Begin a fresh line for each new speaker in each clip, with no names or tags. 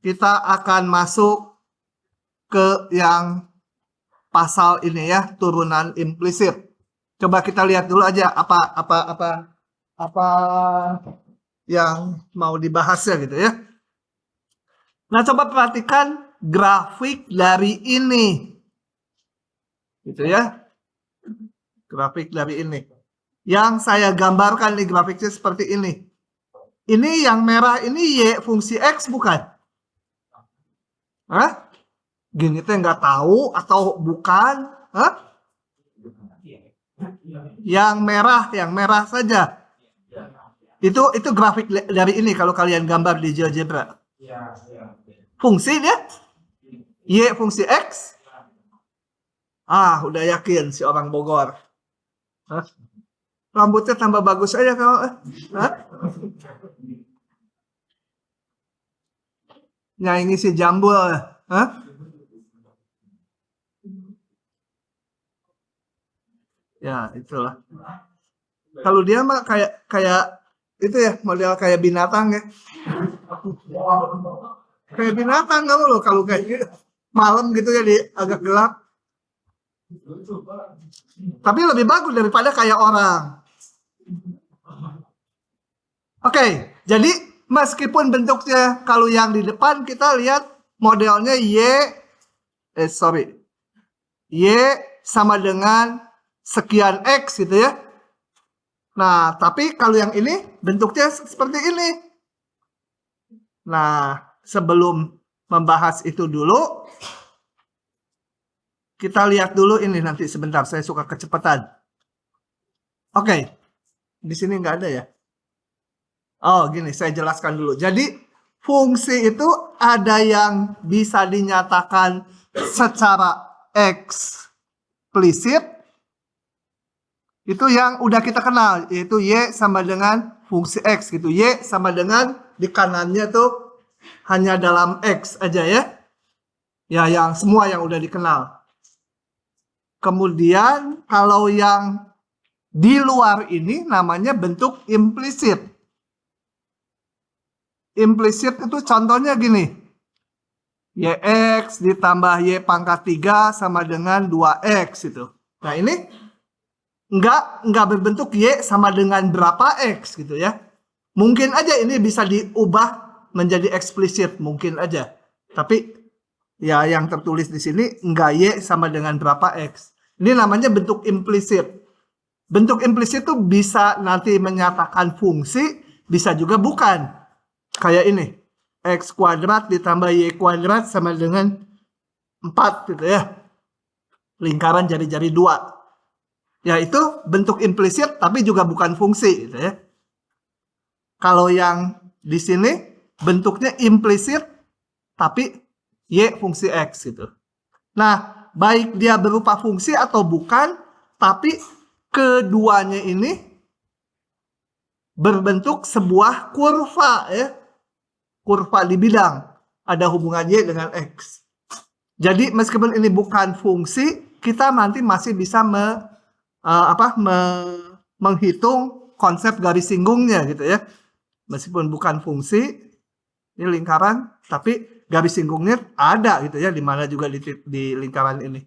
kita akan masuk ke yang pasal ini ya, turunan implisit. Coba kita lihat dulu aja apa yang mau dibahasnya gitu ya. Nah, coba perhatikan grafik dari ini. Gitu ya. Grafik dari ini. Yang saya gambarkan di grafiknya seperti ini. Ini yang merah ini Y fungsi X bukan? Hah? Gini teh nggak tahu atau bukan? Hah? Yang merah saja. Itu grafik dari ini kalau kalian gambar di GeoGebra. Fungsi dia? Y fungsi X? Ah, udah yakin si orang Bogor. Hah? Rambutnya tambah bagus aja kalau. Hah? Nah, ini si Jambul. Hah? Ya, itulah. Kalau dia mah kayak itu ya, model kayak binatang ya. Kayak binatang kamu loh kalau kayak gitu. Malam gitu ya di agak gelap. Tapi lebih bagus daripada kayak orang. Oke, jadi meskipun bentuknya kalau yang di depan kita lihat modelnya Y sama dengan sekian X gitu ya. Nah, tapi kalau yang ini bentuknya seperti ini. Nah, sebelum membahas itu dulu, kita lihat dulu ini nanti sebentar, saya suka kecepatan. Oke, di sini nggak ada ya. Oh, gini, saya jelaskan dulu. Jadi, fungsi itu ada yang bisa dinyatakan secara eksplisit. Itu yang udah kita kenal, yaitu Y sama dengan fungsi X gitu. Y sama dengan di kanannya tuh hanya dalam X aja ya. Ya, yang semua yang udah dikenal. Kemudian kalau yang di luar ini namanya bentuk implisit. Implisit itu contohnya gini. YX ditambah Y pangkat 3 sama dengan 2X itu. Nah, ini nggak berbentuk Y sama dengan berapa X gitu ya. Mungkin aja ini bisa diubah menjadi eksplisit, mungkin aja. Tapi ya yang tertulis di sini nggak Y sama dengan berapa X. Ini namanya bentuk implisit. Bentuk implisit itu bisa nanti menyatakan fungsi, bisa juga bukan. Kayak ini, X kuadrat ditambah Y kuadrat sama dengan 4 gitu ya. Lingkaran jari-jari 2. Ya, itu bentuk implisit tapi juga bukan fungsi gitu ya. Kalau yang di sini bentuknya implisit tapi Y fungsi X gitu. Nah, baik dia berupa fungsi atau bukan, tapi keduanya ini berbentuk sebuah kurva ya. Kurva di bidang. Ada hubungan Y dengan X. Jadi meskipun ini bukan fungsi, kita nanti masih bisa menghitung konsep garis singgungnya gitu ya. Meskipun bukan fungsi, ini lingkaran, tapi garis singgungnya ada gitu ya, di mana juga di lingkaran ini.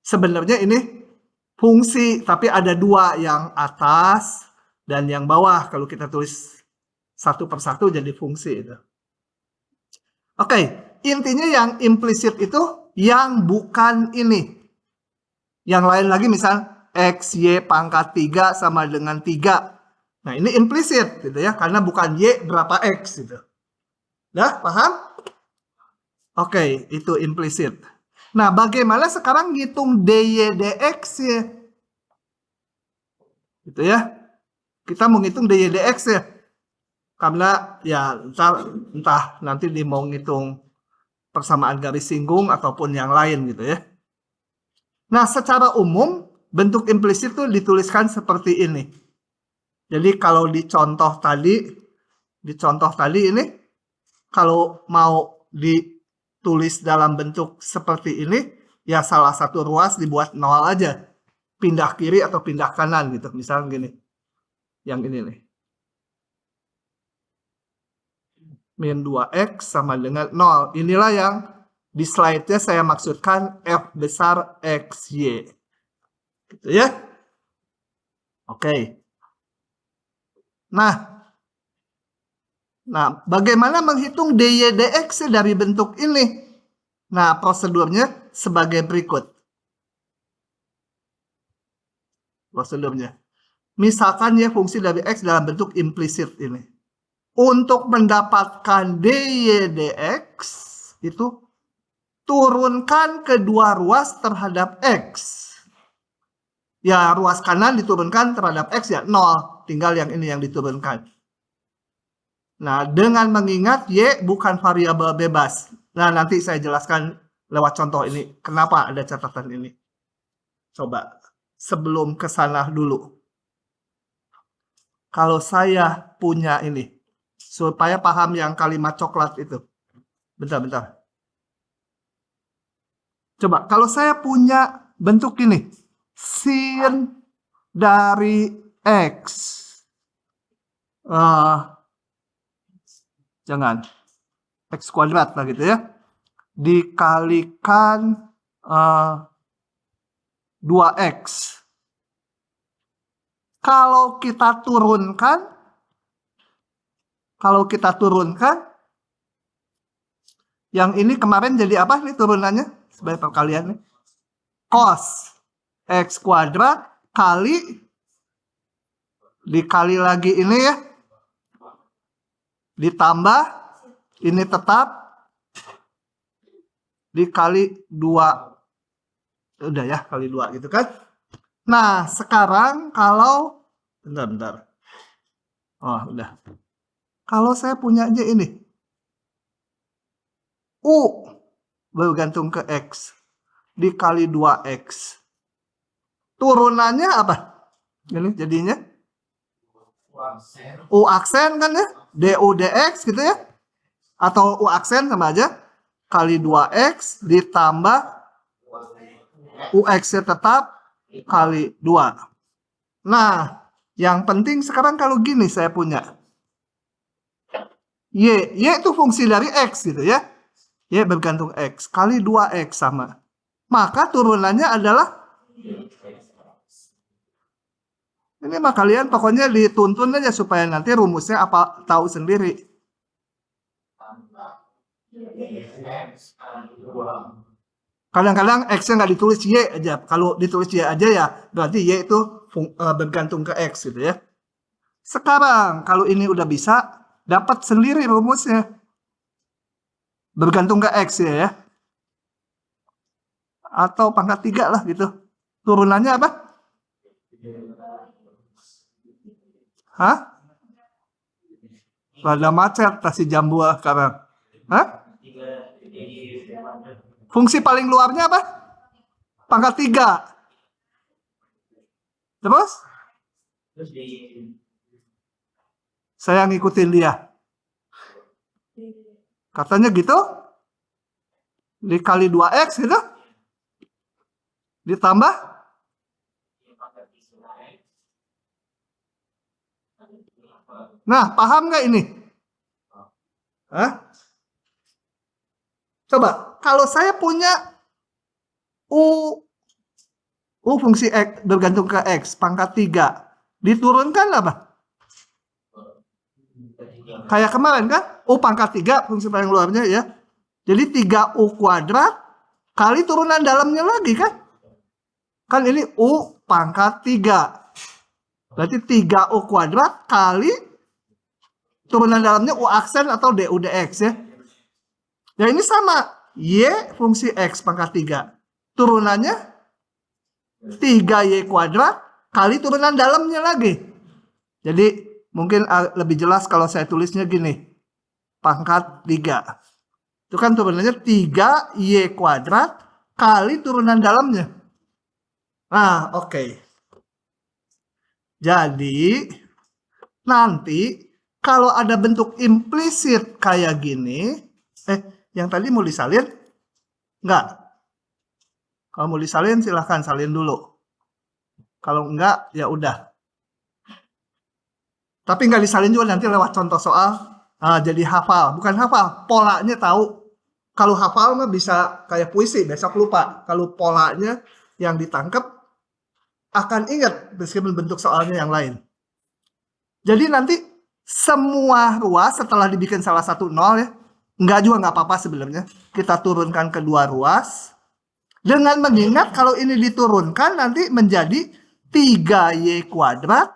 Sebenarnya ini fungsi, tapi ada dua, yang atas dan yang bawah. Kalau kita tulis satu persatu jadi fungsi itu. Oke, intinya yang implisit itu yang bukan ini. Yang lain lagi misal X, Y pangkat 3 sama dengan 3. Nah, ini implisit gitu ya, karena bukan Y berapa X gitu. Dah, paham? Oke, itu implisit. Nah, bagaimana sekarang ngitung DY DX ya? Gitu ya. Kita mau ngitung DY DX ya. Karena ya entah nanti mau ngitung persamaan garis singgung ataupun yang lain gitu ya. Nah, secara umum bentuk implisit itu dituliskan seperti ini. Jadi kalau di contoh tadi ini, kalau mau ditulis dalam bentuk seperti ini, ya salah satu ruas dibuat 0 aja. Pindah kiri atau pindah kanan gitu. Misalnya gini. Yang ini nih. min 2x sama dengan 0. Inilah yang di slide-nya saya maksudkan F besar XY. Gitu ya. Oke. Nah, bagaimana menghitung dy dx dari bentuk ini? Nah, prosedurnya sebagai berikut. Prosedurnya. Misalkan ya fungsi dari x dalam bentuk implisit ini. Untuk mendapatkan dy dx, itu turunkan kedua ruas terhadap x. Ya, ruas kanan diturunkan terhadap x ya 0. Tinggal yang ini yang diturunkan. Nah, dengan mengingat y bukan variabel bebas. Nah, nanti saya jelaskan lewat contoh ini. Kenapa ada catatan ini. Coba, sebelum ke sana dulu. Kalau saya punya ini, supaya paham yang kalimat coklat itu. Bentar. Coba, kalau saya punya bentuk ini, sin dari x. Jangan, x kuadrat lah gitu ya. Dikalikan 2x. Kalau kita turunkan, yang ini kemarin jadi apa nih turunannya? Sebagai perkalian nih. Cos x kuadrat dikali lagi ini ya. Ditambah ini tetap dikali 2. Udah ya, kali 2 gitu kan. Nah, sekarang kalau bentar. Oh, udah. Kalau saya punya aja ini. U bergantung ke X dikali 2X. Turunannya apa? Ini jadinya U aksen kan ya? DU DX gitu ya? Atau U aksen sama aja. Kali 2X ditambah UX-nya tetap kali 2. Nah, yang penting sekarang kalau gini saya punya. Y itu fungsi dari X gitu ya. Y bergantung X kali 2X sama. Maka turunannya adalah ini mah kalian pokoknya dituntun aja supaya nanti rumusnya apa tahu sendiri. Kadang-kadang X-nya nggak ditulis Y aja. Kalau ditulis Y aja ya berarti Y itu bergantung ke X gitu ya. Sekarang kalau ini udah bisa dapat sendiri rumusnya. Bergantung ke X ya. Atau pangkat 3 lah gitu. Turunannya apa? Hah? Rada macet kasih jam 2 sekarang. Hah? Fungsi paling luarnya apa? Pangkat 3. Terus? Saya ngikutin dia. Katanya gitu. Dikali 2X gitu. Ditambah. Nah, paham nggak ini? Hah? Coba, kalau saya punya U fungsi X bergantung ke X, pangkat 3. Diturunkan apa? Kayak kemarin kan? U pangkat 3, fungsi paling luarnya ya. Jadi 3U kuadrat kali turunan dalamnya lagi kan? Kan ini U pangkat 3. Berarti 3U kuadrat kali turunan dalamnya U aksen atau DU DX ya. Ya ini sama. Y fungsi X pangkat 3. Turunannya 3Y kuadrat kali turunan dalamnya lagi. Jadi mungkin lebih jelas kalau saya tulisnya gini. Pangkat 3. Itu kan turunannya 3Y kuadrat kali turunan dalamnya. Nah, oke. Jadi, nanti kalau ada bentuk implisit kayak gini, yang tadi mau disalin? Enggak. Kalau mau disalin silahkan salin dulu. Kalau enggak, ya udah. Tapi enggak disalin juga nanti lewat contoh soal. Jadi hafal, bukan hafal, polanya tahu. Kalau hafal mah bisa kayak puisi, besok lupa. Kalau polanya yang ditangkap akan ingat meskipun bentuk soalnya yang lain. Jadi nanti semua ruas setelah dibikin salah satu nol ya, enggak juga nggak apa-apa sebenarnya. Kita turunkan kedua ruas. Dengan mengingat kalau ini diturunkan nanti menjadi 3y kuadrat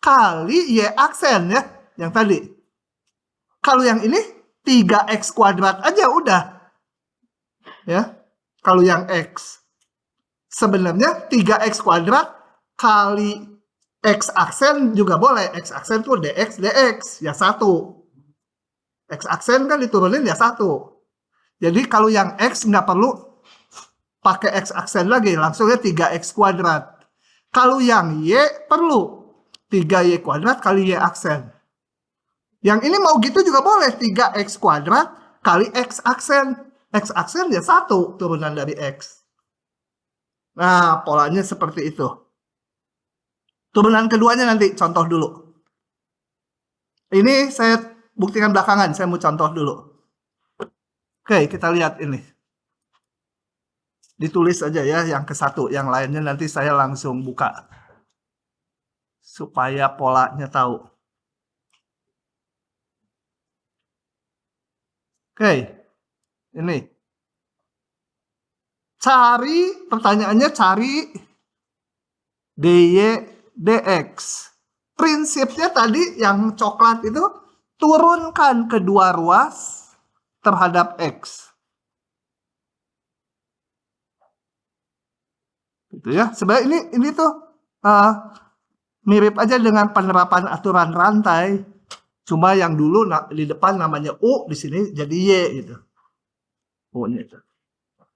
kali y aksen ya, yang tadi. Kalau yang ini 3x kuadrat aja udah. Ya. Kalau yang x sebenarnya 3x kuadrat kali x aksen juga boleh. X aksen tuh dx ya 1. X aksen kan diturunin ya 1. Jadi kalau yang x nggak perlu pakai x aksen lagi, langsungnya 3x kuadrat. Kalau yang y perlu 3y kuadrat kali y aksen. Yang ini mau gitu juga boleh, 3x kuadrat kali x aksen. X aksen ya 1 turunan dari x. Nah, polanya seperti itu. Turunan keduanya nanti contoh dulu. Ini saya buktikan belakangan, saya mau contoh dulu. Oke, kita lihat ini. Ditulis aja ya yang ke satu, yang lainnya nanti saya langsung buka. Supaya polanya tahu. Oke, ini. Pertanyaannya cari dy dx. Prinsipnya tadi yang coklat itu turunkan kedua ruas terhadap x. Gitu ya. Sebenarnya ini tuh mirip aja dengan penerapan aturan rantai. Cuma yang dulu di depan namanya U, di sini jadi Y gitu. U-nya itu.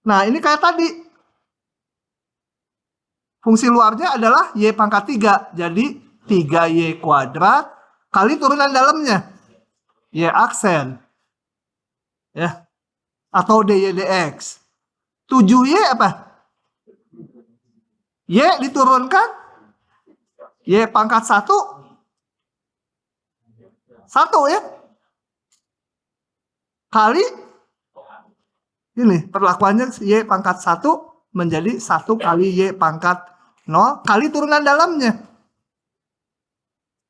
Nah, ini kayak tadi. Fungsi luarnya adalah Y pangkat 3. Jadi 3Y kuadrat kali turunan dalamnya. Y aksen. Ya. Atau dy dx. 7Y apa? Y diturunkan. Y pangkat 1. 1 ya. Kali. Ini perlakuannya Y pangkat 1 menjadi 1 kali Y pangkat 0 kali turunan dalamnya.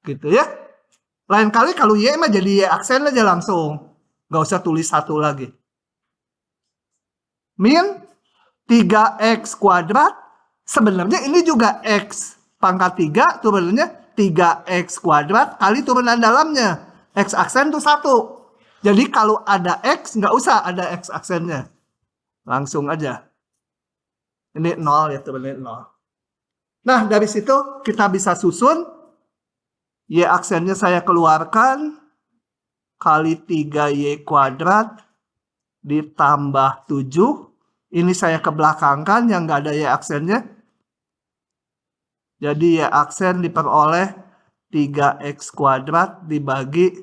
Gitu ya. Lain kali kalau Y mah jadi Y aksen aja langsung. Gak usah tulis 1 lagi. Min 3x kuadrat. Sebenarnya ini juga X pangkat 3 turunannya 3x kuadrat kali turunan dalamnya. X aksen tuh 1. Jadi kalau ada X nggak usah ada X aksennya. Langsung aja. Ini 0 ya teman-teman, 0. Nah, dari situ kita bisa susun. Y aksennya saya keluarkan. Kali 3Y kuadrat ditambah 7. Ini saya kebelakangkan yang nggak ada Y aksennya. Jadi Y aksen diperoleh 3x kuadrat dibagi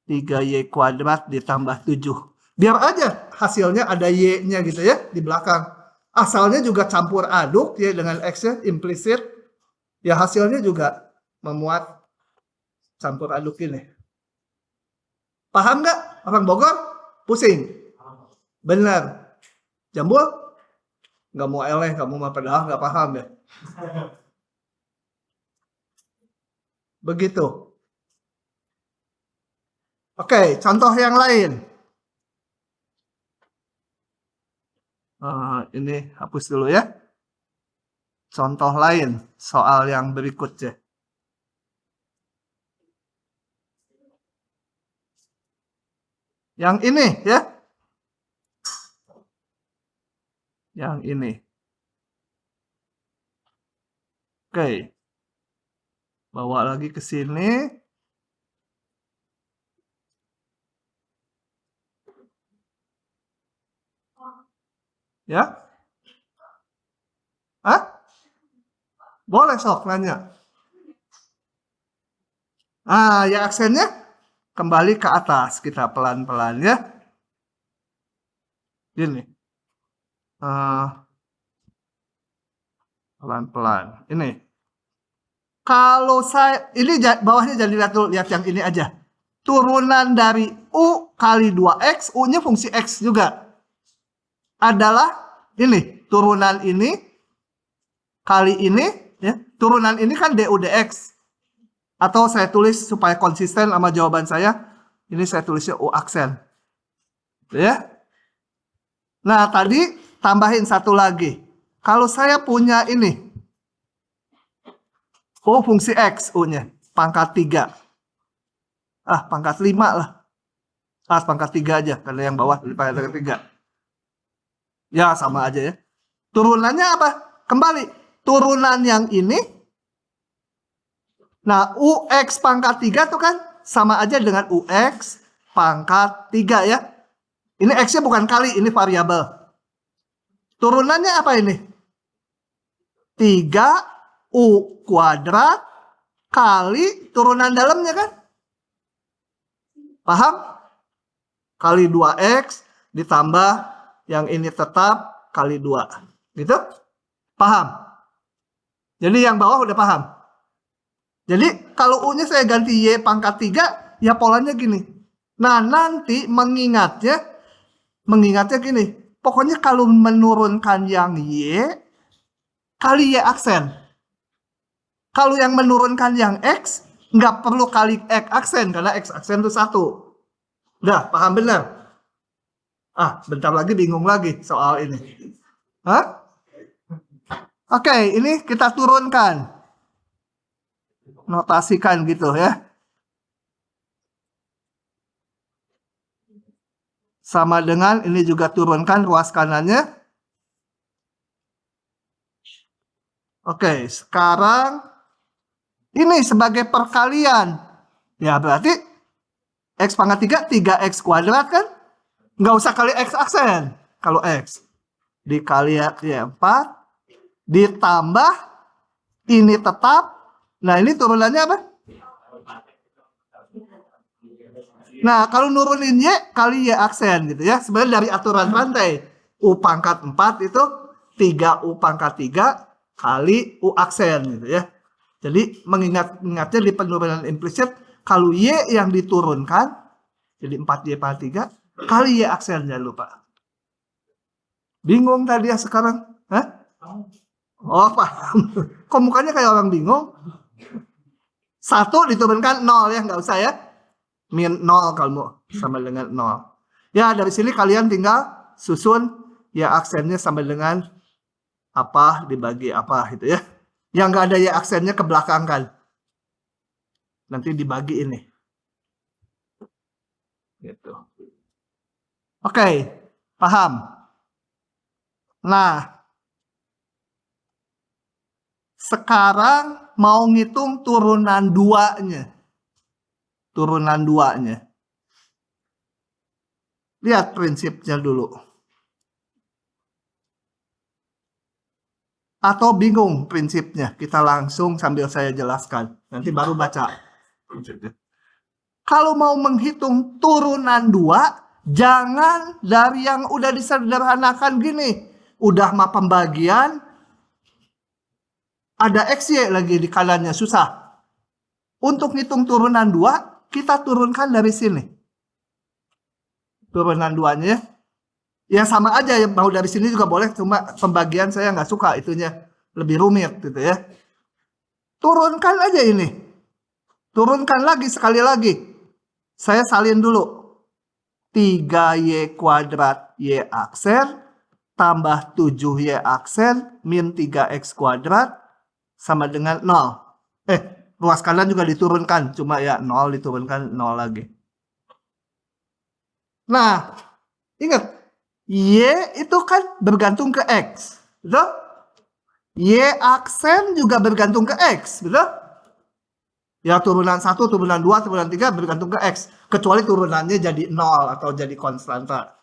3Y kuadrat ditambah 7. Biar aja hasilnya ada Y-nya gitu ya di belakang. Asalnya juga campur aduk ya dengan X-nya implisit. Ya hasilnya juga memuat campur aduk ini. Paham nggak? Orang Bogor? Pusing? Benar. Jambul? Nggak mau eleh, nggak mau padahal nggak paham ya. Begitu. Oke, contoh yang lain. Ini hapus dulu ya. Contoh lain, soal yang berikutnya. Yang ini ya. Yang ini. Oke. Bawa lagi ke sini. Ya. Hah? Boleh sok nanya. Ya aksennya kembali ke atas. Kita pelan-pelan ya. Gini. Pelan-pelan. Ini. Kalau saya, ini bawahnya jadi lihat yang ini aja. turunan dari U kali 2X, U-nya fungsi X juga. Adalah ini, turunan ini kali ini, ya. Turunan ini kan du dx. Atau saya tulis supaya konsisten sama jawaban saya, ini saya tulisnya U aksen. Ya. Nah, tadi tambahin satu lagi. Kalau saya punya ini, U fungsi X, U-nya, pangkat 3. Pangkat 5 lah. Pangkat 3 aja, karena yang bawah lebih pangkat 3. Ya, sama aja ya. Turunannya apa? Kembali, turunan yang ini. Nah, UX pangkat 3 tuh kan sama aja dengan UX pangkat 3 ya. Ini X-nya bukan kali, ini variabel. Turunannya apa ini? 3U kuadrat kali turunan dalamnya kan? Paham? Kali 2X ditambah yang ini tetap kali 2. Gitu? Paham? Jadi yang bawah udah paham. Jadi kalau U-nya saya ganti Y pangkat 3, ya polanya gini. Nah, nanti mengingatnya gini. Pokoknya kalau menurunkan yang Y, kali Y aksen. Kalau yang menurunkan yang X, nggak perlu kali X aksen, karena X aksen itu 1. Udah, paham benar? Bentar lagi bingung lagi soal ini. Oke, ini kita turunkan. Notasikan gitu ya. Sama dengan ini juga turunkan ruas kanannya. Oke, sekarang ini sebagai perkalian. Ya berarti X pangkat 3, 3X kuadrat kan? Nggak usah kali X aksen. Kalau X. Dikali 4. Ditambah. Ini tetap. Nah ini turunannya apa? Nah kalau nurunin Y, kali Y aksen gitu ya. Sebenarnya dari aturan rantai. U pangkat 4 itu 3U pangkat 3 kali U aksen gitu ya. Jadi mengingatnya di penurunan implisit, kalau Y yang diturunkan, jadi 4Y pangkat 3, kali Y aksen, jangan lupa. Bingung tadi ya sekarang? Paham. Kok mukanya kayak orang bingung? 1 diturunkan 0 ya, nggak usah ya. Min 0 kalau mau, sama dengan 0. Ya dari sini kalian tinggal susun ya aksennya sama dengan apa dibagi apa gitu ya. Yang nggak ada ya aksennya ke belakang kan. Nanti dibagi ini. Gitu. Oke, paham? Nah, sekarang mau ngitung turunan 2-nya. Turunan 2-nya. Lihat prinsipnya dulu. Atau bingung prinsipnya? Kita langsung sambil saya jelaskan. Nanti baru baca. Kalau mau menghitung turunan 2, jangan dari yang udah disederhanakan gini. Udah mah pembagian, ada XY lagi di kanannya, susah. Untuk ngitung turunan 2, kita turunkan dari sini. Turunan 2-nya. Ya sama aja, ya mau dari sini juga boleh, cuma pembagian saya nggak suka itunya. Lebih rumit gitu ya. Turunkan aja ini. Turunkan lagi sekali lagi. Saya salin dulu. 3Y kuadrat Y aksen tambah 7Y aksen min 3X kuadrat sama dengan 0. Ruas kanan juga diturunkan. Cuma ya 0 diturunkan 0 lagi. Nah, ingat. Y itu kan bergantung ke X. Betul? Y aksen juga bergantung ke X. Betul? Ya turunan 1, turunan 2, turunan 3 bergantung ke X. Kecuali turunannya jadi 0 atau jadi konstanta.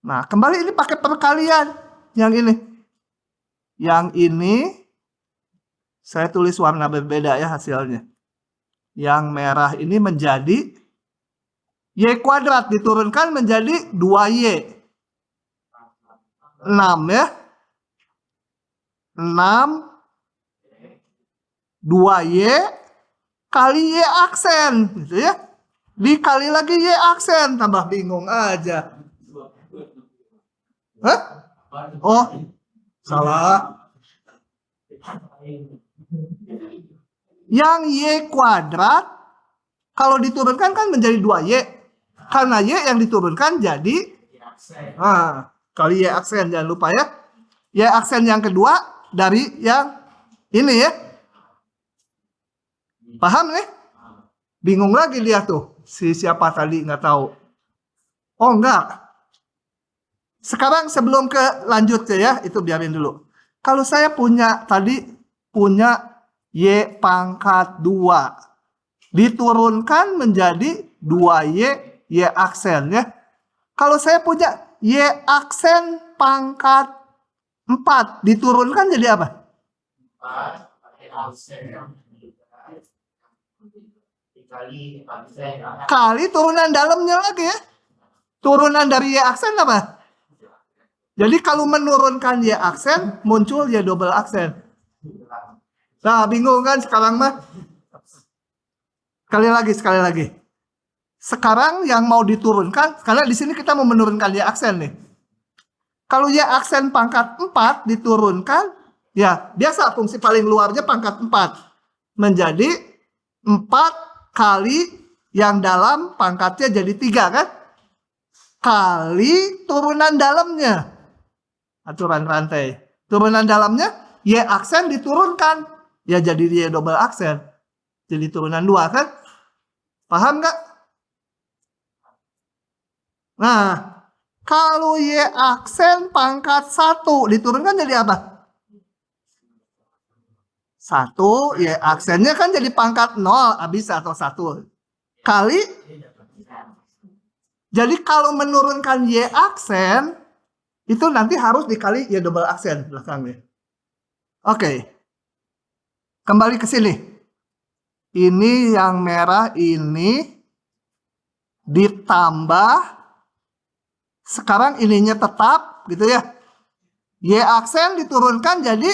Nah, kembali ini pakai perkalian. Yang ini. Yang ini saya tulis warna berbeda ya hasilnya. Yang merah ini menjadi Y kuadrat diturunkan menjadi 2Y. 6 ya. 6 2Y kali Y aksen, gitu ya. Dikali lagi Y aksen, tambah bingung aja. Hah? Oh, salah. Yang Y kuadrat, kalau diturunkan kan menjadi 2Y. Karena Y yang diturunkan jadi kali Y aksen, jangan lupa ya. Y aksen yang kedua dari yang ini ya. Paham nih? Bingung lagi dia tuh. Si siapa tadi nggak tahu. Oh enggak. Sekarang sebelum ke lanjut ya, itu biarin dulu. Kalau saya punya Y pangkat 2. Diturunkan menjadi 2Y Y aksen ya. Kalau saya punya Y aksen pangkat 4 diturunkan jadi apa? Kali turunan dalamnya lagi ya. Turunan dari Y aksen apa? Jadi kalau menurunkan Y aksen muncul Y double aksen. Nah, bingung kan sekarang mah? Sekali lagi. Sekarang yang mau diturunkan, karena di sini kita mau menurunkan Y aksen nih. Kalau Y aksen pangkat 4 diturunkan, ya biasa fungsi paling luarnya pangkat 4. Menjadi 4 kali yang dalam pangkatnya jadi 3 kan? Kali turunan dalamnya. Aturan rantai. Turunan dalamnya, Y aksen diturunkan. Ya jadi Y double aksen. Jadi turunan 2 kan? Paham nggak? Nah, kalau Y aksen pangkat 1 diturunkan jadi apa? 1, Y aksennya kan jadi pangkat 0, bisa atau 1. Kali. Jadi kalau menurunkan Y aksen, itu nanti harus dikali Y double aksen belakangnya. Oke. Kembali ke sini. Ini yang merah ini ditambah. Sekarang ininya tetap gitu ya. Y aksen diturunkan jadi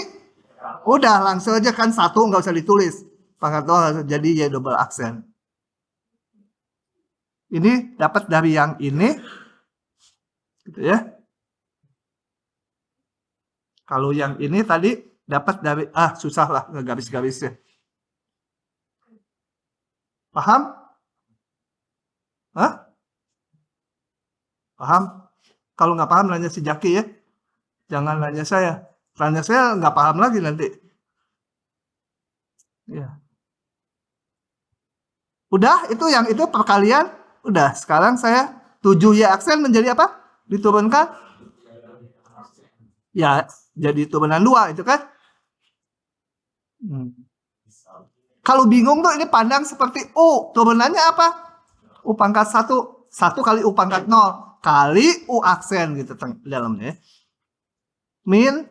udah langsung aja kan 1 nggak usah ditulis. Pangkat 0 jadi Y double aksen. Ini dapat dari yang ini. Gitu ya. Kalau yang ini tadi dapat dari susah lah ngegaris-garisnya. Paham? Hah? Paham? Kalau nggak paham nanya si Jaki ya. Jangan nanya saya. Nanya saya nggak paham lagi nanti. Ya. Udah, yang itu perkalian. Udah, sekarang saya 7Y aksen menjadi apa? Diturunkan. Ya, jadi turunan 2 itu kan. Kalau bingung tuh ini pandang seperti U. Turunannya apa? U pangkat 1. 1 kali U pangkat 0. Kali U aksen gitu dalamnya. Min.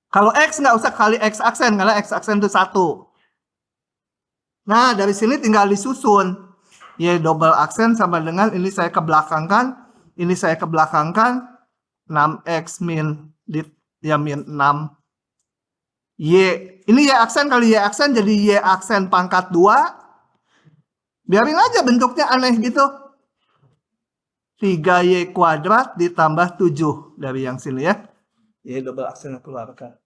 Kalau X nggak usah kali X aksen. Karena X aksen itu 1. Nah, dari sini tinggal disusun. Y double aksen sama dengan ini saya kebelakangkan. Ini saya kebelakangkan. 6X min. Ya min 6. Y. Ini Y aksen kali Y aksen jadi Y aksen pangkat 2. Biarin aja bentuknya aneh gitu. 3Y kuadrat ditambah 7 dari yang sini ya. Y double aksen keluarkan.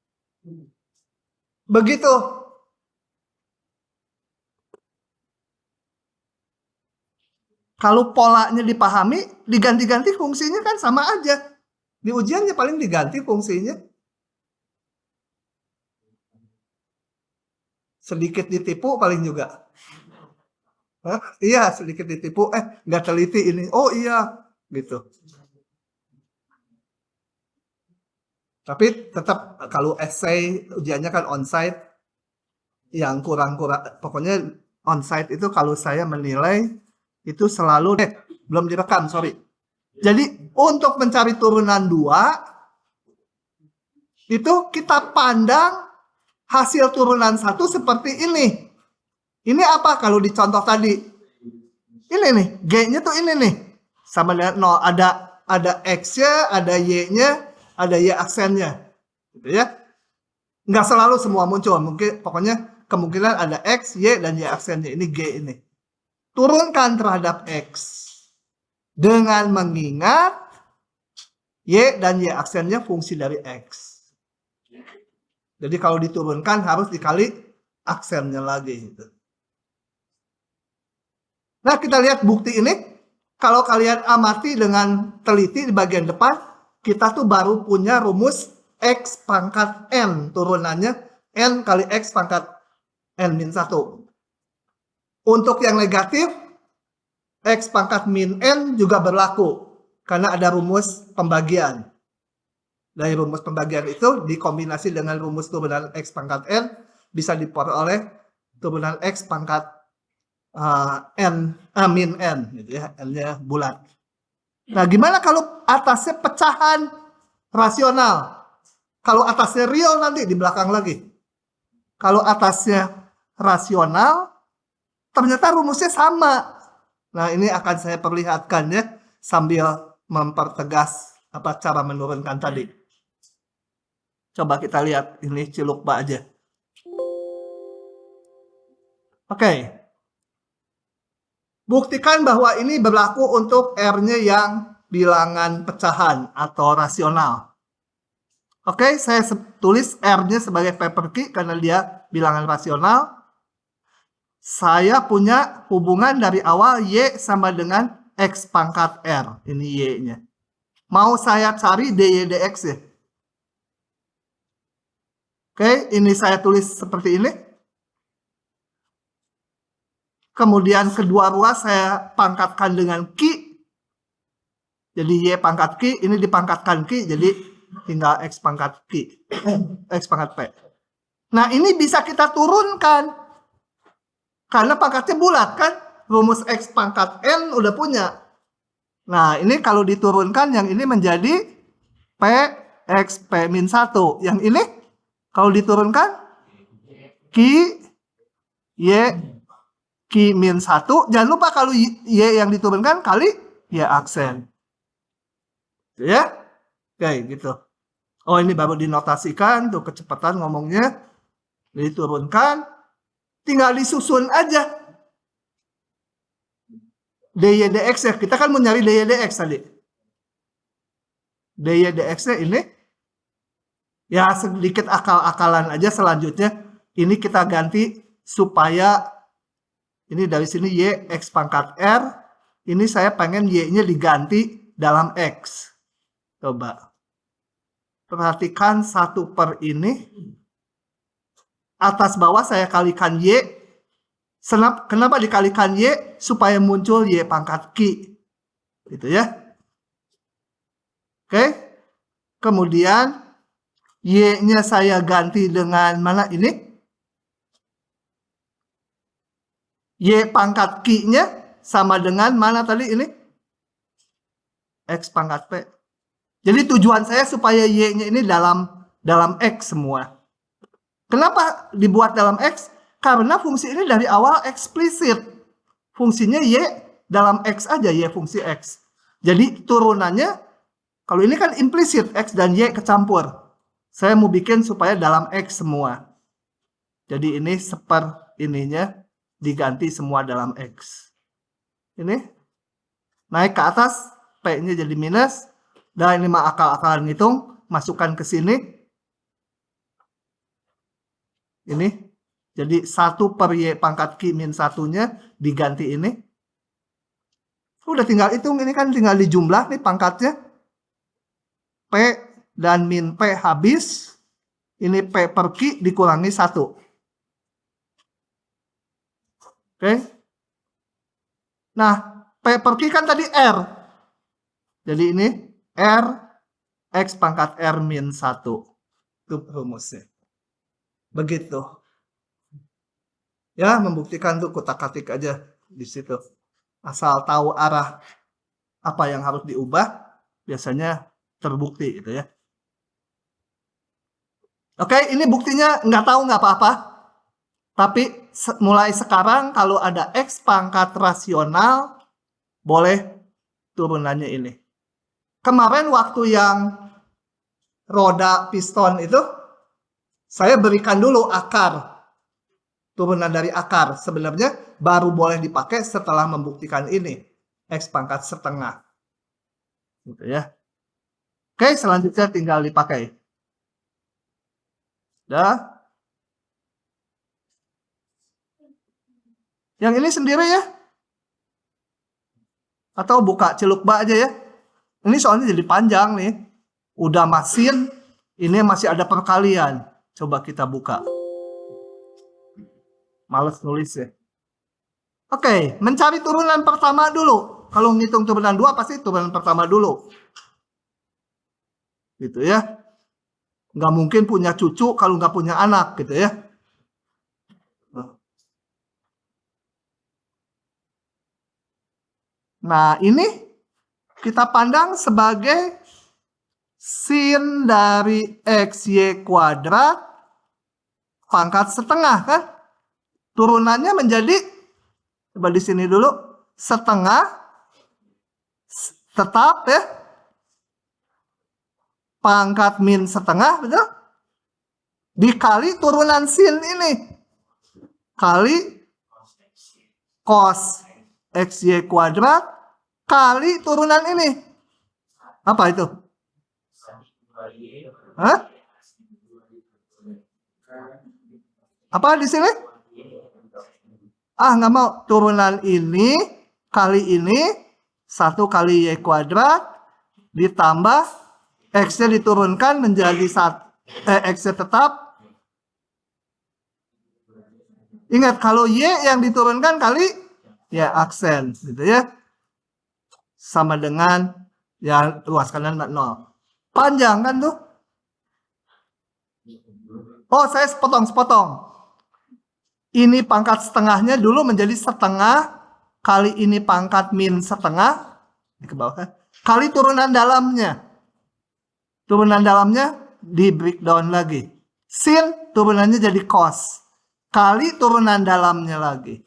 Begitu. Kalau polanya dipahami, diganti-ganti fungsinya kan sama aja. Di ujiannya paling diganti fungsinya. Sedikit ditipu paling juga. Hah? Iya, sedikit ditipu. Nggak teliti ini. Oh iya, gitu. Tapi tetap kalau essay ujiannya kan onsite, yang kurang-kurang, pokoknya onsite itu kalau saya menilai itu selalu belum direkam, sorry. Jadi untuk mencari turunan 2 itu kita pandang hasil turunan 1 seperti ini. Ini apa kalau di contoh tadi? Ini nih, G-nya tuh ini nih. Sama dengan 0. Ada X-nya, ada Y-nya, ada Y aksennya. Gitu ya. Nggak selalu semua muncul. Mungkin pokoknya kemungkinan ada X, Y, dan Y aksennya. Ini G ini. Turunkan terhadap X. Dengan mengingat Y dan Y aksennya fungsi dari X. Jadi kalau diturunkan harus dikali aksennya lagi. Gitu. Nah, kita lihat bukti ini. Kalau kalian amati dengan teliti di bagian depan, kita tuh baru punya rumus X pangkat N. Turunannya N kali X pangkat N-1. Untuk yang negatif, X pangkat min N juga berlaku. Karena ada rumus pembagian. Dari rumus pembagian itu dikombinasi dengan rumus turunan X pangkat N, bisa diperoleh turunan X pangkat min N, gitu ya, N-nya bulat. Nah, gimana kalau atasnya pecahan rasional? Kalau atasnya real nanti di belakang lagi. Kalau atasnya rasional, ternyata rumusnya sama. Nah, ini akan saya perlihatkan ya, sambil mempertegas apa cara menurunkan tadi. Coba kita lihat, ini Cilukba aja. Oke. Buktikan bahwa ini berlaku untuk R-nya yang bilangan pecahan atau rasional. Oke, saya tulis R-nya sebagai paper key karena dia bilangan rasional. Saya punya hubungan dari awal Y sama dengan X pangkat R. Ini Y-nya. Mau saya cari dy dx ya. Oke, ini saya tulis seperti ini. Kemudian kedua ruas saya pangkatkan dengan Q. Jadi Y pangkat Q, ini dipangkatkan Q, jadi tinggal X pangkat Q. X pangkat P. Nah, ini bisa kita turunkan. Karena pangkatnya bulat kan. Rumus X pangkat N udah punya. Nah, ini kalau diturunkan, yang ini menjadi P X P-1. Yang ini kalau diturunkan, Q Y Q-1. Jangan lupa kalau Y yang diturunkan kali Y aksen. Ya? Oke, gitu. Oh, ini baru dinotasikan tuh kecepatan ngomongnya. Diturunkan. Tinggal disusun aja. dy dx ya. Kita kan mau nyari dy dx tadi. dy dx-nya ini. Ya, sedikit akal-akalan aja selanjutnya. Ini kita ganti supaya ini dari sini Y X pangkat R. Ini saya pengen Y-nya diganti dalam X. Coba. Perhatikan 1 per ini. Atas bawah saya kalikan Y. Kenapa dikalikan Y? Supaya muncul Y pangkat Q. Gitu ya. Oke. Kemudian Y-nya saya ganti dengan mana ini? Y pangkat Q-nya sama dengan mana tadi ini? X pangkat P. Jadi tujuan saya supaya Y-nya ini dalam X semua. Kenapa dibuat dalam X? Karena fungsi ini dari awal eksplisit. Fungsinya Y dalam X aja, Y fungsi X. Jadi turunannya, kalau ini kan implisit, X dan Y kecampur. Saya mau bikin supaya dalam X semua. Jadi ini seper ininya diganti semua dalam X. Ini naik ke atas, P-nya jadi minus. Dan ini mah akal-akalan ngitung, masukkan ke sini. Ini jadi 1 per Y pangkat Q min 1-nya diganti ini. Udah tinggal hitung, ini kan tinggal dijumlah nih pangkatnya. P dan min P habis. Ini P per Q dikurangi 1. Oke. Nah, P per Q kan tadi R. Jadi ini R X pangkat R min 1. Itu rumusnya. Begitu. Ya, membuktikan tuh kutak-katik aja di situ. Asal tahu arah apa yang harus diubah, biasanya terbukti gitu ya. Oke, ini buktinya nggak tahu nggak apa-apa. Tapi mulai sekarang kalau ada X pangkat rasional, boleh turunannya ini. Kemarin waktu yang roda piston itu, saya berikan dulu akar. turunan dari akar. Sebenarnya baru boleh dipakai setelah membuktikan ini. X pangkat setengah. Gitu ya. Oke, selanjutnya tinggal dipakai. Dah. Yang ini sendiri ya. Atau buka celukba aja ya. Ini soalnya jadi panjang nih. Udah masin, ini masih ada perkalian. Coba kita buka. Males nulis ya. Oke, mencari turunan pertama dulu. Kalau ngitung turunan 2 pasti turunan pertama dulu. Gitu ya. Nggak mungkin punya cucu kalau nggak punya anak gitu ya. Nah, ini kita pandang sebagai sin dari XY kuadrat pangkat setengah kan? Turunannya menjadi, coba di sini dulu, setengah tetap ya. Pangkat min setengah, betul? Dikali turunan sin ini. Kali cos XY kuadrat kali turunan ini. Apa itu? Hah? Apa di sini? Nggak mau. Turunan ini kali ini 1 kali Y kuadrat ditambah X-nya diturunkan menjadi X-nya tetap. Ingat, kalau Y yang diturunkan kali ya aksen gitu ya. Sama dengan ya luas kanan 0. Panjang kan tuh? Oh, saya sepotong-sepotong. Ini pangkat setengahnya dulu menjadi setengah kali ini pangkat min setengah di ke bawah, kali turunan dalamnya. Turunan dalamnya di breakdown lagi. Sin turunannya jadi cos kali turunan dalamnya lagi.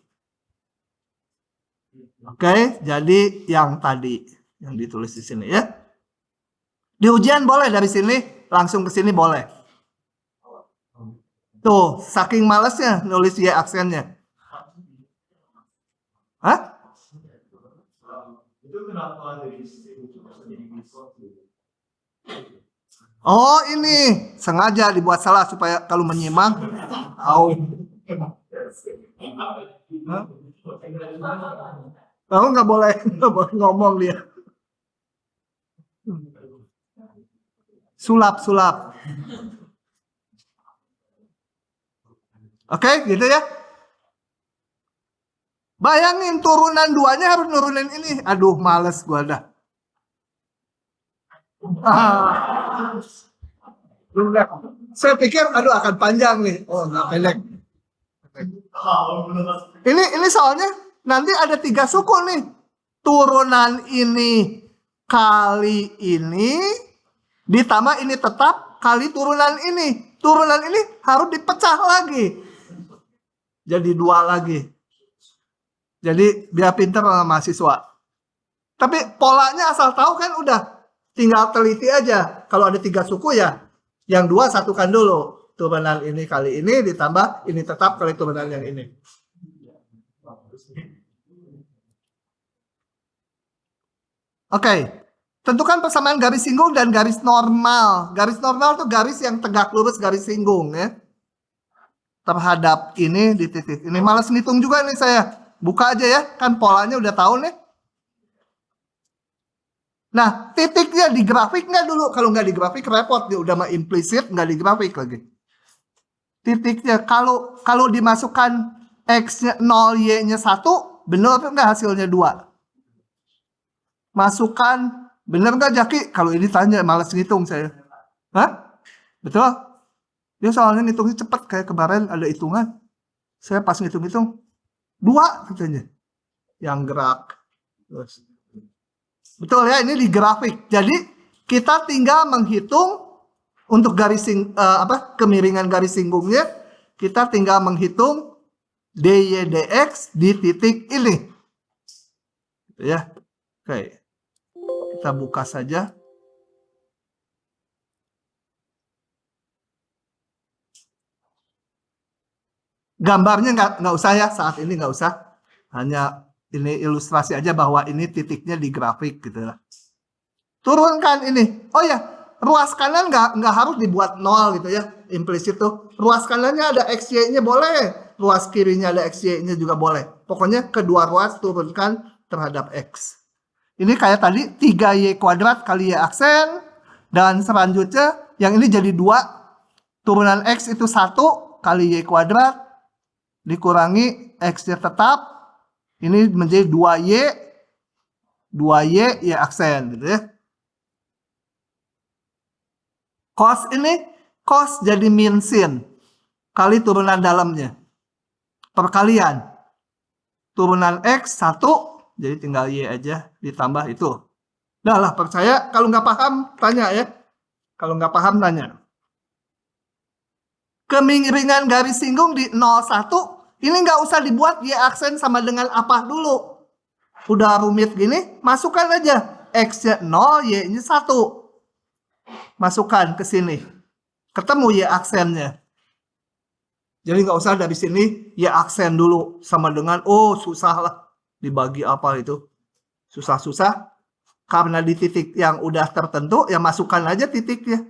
Oke, jadi yang tadi yang ditulis di sini ya. Di ujian boleh dari sini langsung ke sini boleh. Tuh, saking malesnya nulis Y aksennya. Hah? Oh, ini sengaja dibuat salah supaya kalau menyimak tahu. Kamu nggak boleh ngomong dia. Sulap. Oke, gitu ya. Bayangin turunan 2-nya harus nurunin ini. Aduh, males gua dah. Saya pikir aduh akan panjang nih. Oh, nggak pendek. Ini soalnya nanti ada 3 suku nih. Turunan ini kali ini ditambah ini tetap kali turunan ini. Turunan ini harus dipecah lagi. Jadi 2 lagi. Jadi biar pinter sama mahasiswa. Tapi polanya asal tahu kan udah. Tinggal teliti aja. Kalau ada 3 suku ya, yang 2 satukan dulu. Turunan ini kali ini ditambah ini tetap kali turunan yang ini. Oke. Tentukan persamaan garis singgung dan garis normal. Garis normal itu garis yang tegak lurus garis singgung ya. Terhadap ini di titik. Ini malas ngitung juga nih saya. Buka aja ya, kan polanya udah tahu nih. Nah, titiknya di grafik nggak dulu? Kalau nggak di grafik repot, dia udah mah implisit nggak di grafik lagi. Titiknya kalau dimasukkan X-nya 0, Y-nya 1, bener nggak hasilnya 2? Masukkan, bener nggak Jaki? Kalau ini tanya, malas ngitung saya. Hah? Betul? Dia soalnya ngitungnya cepet, kayak kemarin ada hitungan. Saya pas ngitung-ngitung, 2 katanya. Yang gerak. Terus. Betul ya, ini di grafik. Jadi kita tinggal menghitung untuk kemiringan garis singgungnya, kita tinggal menghitung dy dx di titik ini. Ya. Oke. Kita buka saja. Gambarnya nggak usah ya, saat ini nggak usah. Hanya ini ilustrasi aja bahwa ini titiknya di grafik gitu ya. Turunkan ini. Oh ya, ruas kanan nggak harus dibuat 0 gitu ya. Implisit tuh. Ruas kanannya ada XY-nya boleh. Ruas kirinya ada XY-nya juga boleh. Pokoknya kedua ruas turunkan terhadap X. Ini kayak tadi 3Y kuadrat kali Y aksen. Dan selanjutnya yang ini jadi 2. Turunan X itu 1 kali Y kuadrat. Dikurangi X-nya tetap. Ini menjadi 2Y. 2Y Y aksen gitu ya. Cos ini, cos jadi min sin. Kali turunan dalamnya. Perkalian. Turunan X 1. Jadi tinggal Y aja ditambah itu. Udah lah, percaya. Kalau nggak paham, tanya ya. Kalau nggak paham, tanya. Kemiringan garis singgung di 0,1. Ini nggak usah dibuat Y aksen sama dengan apa dulu. Udah rumit gini, masukkan aja. X-nya 0, Y-nya 1. Masukkan ke sini. Ketemu Y aksennya. Jadi nggak usah dari sini Y aksen dulu. Sama dengan, oh susah lah. Dibagi apa itu. Susah-susah. Karena di titik yang udah tertentu, ya masukkan aja titiknya.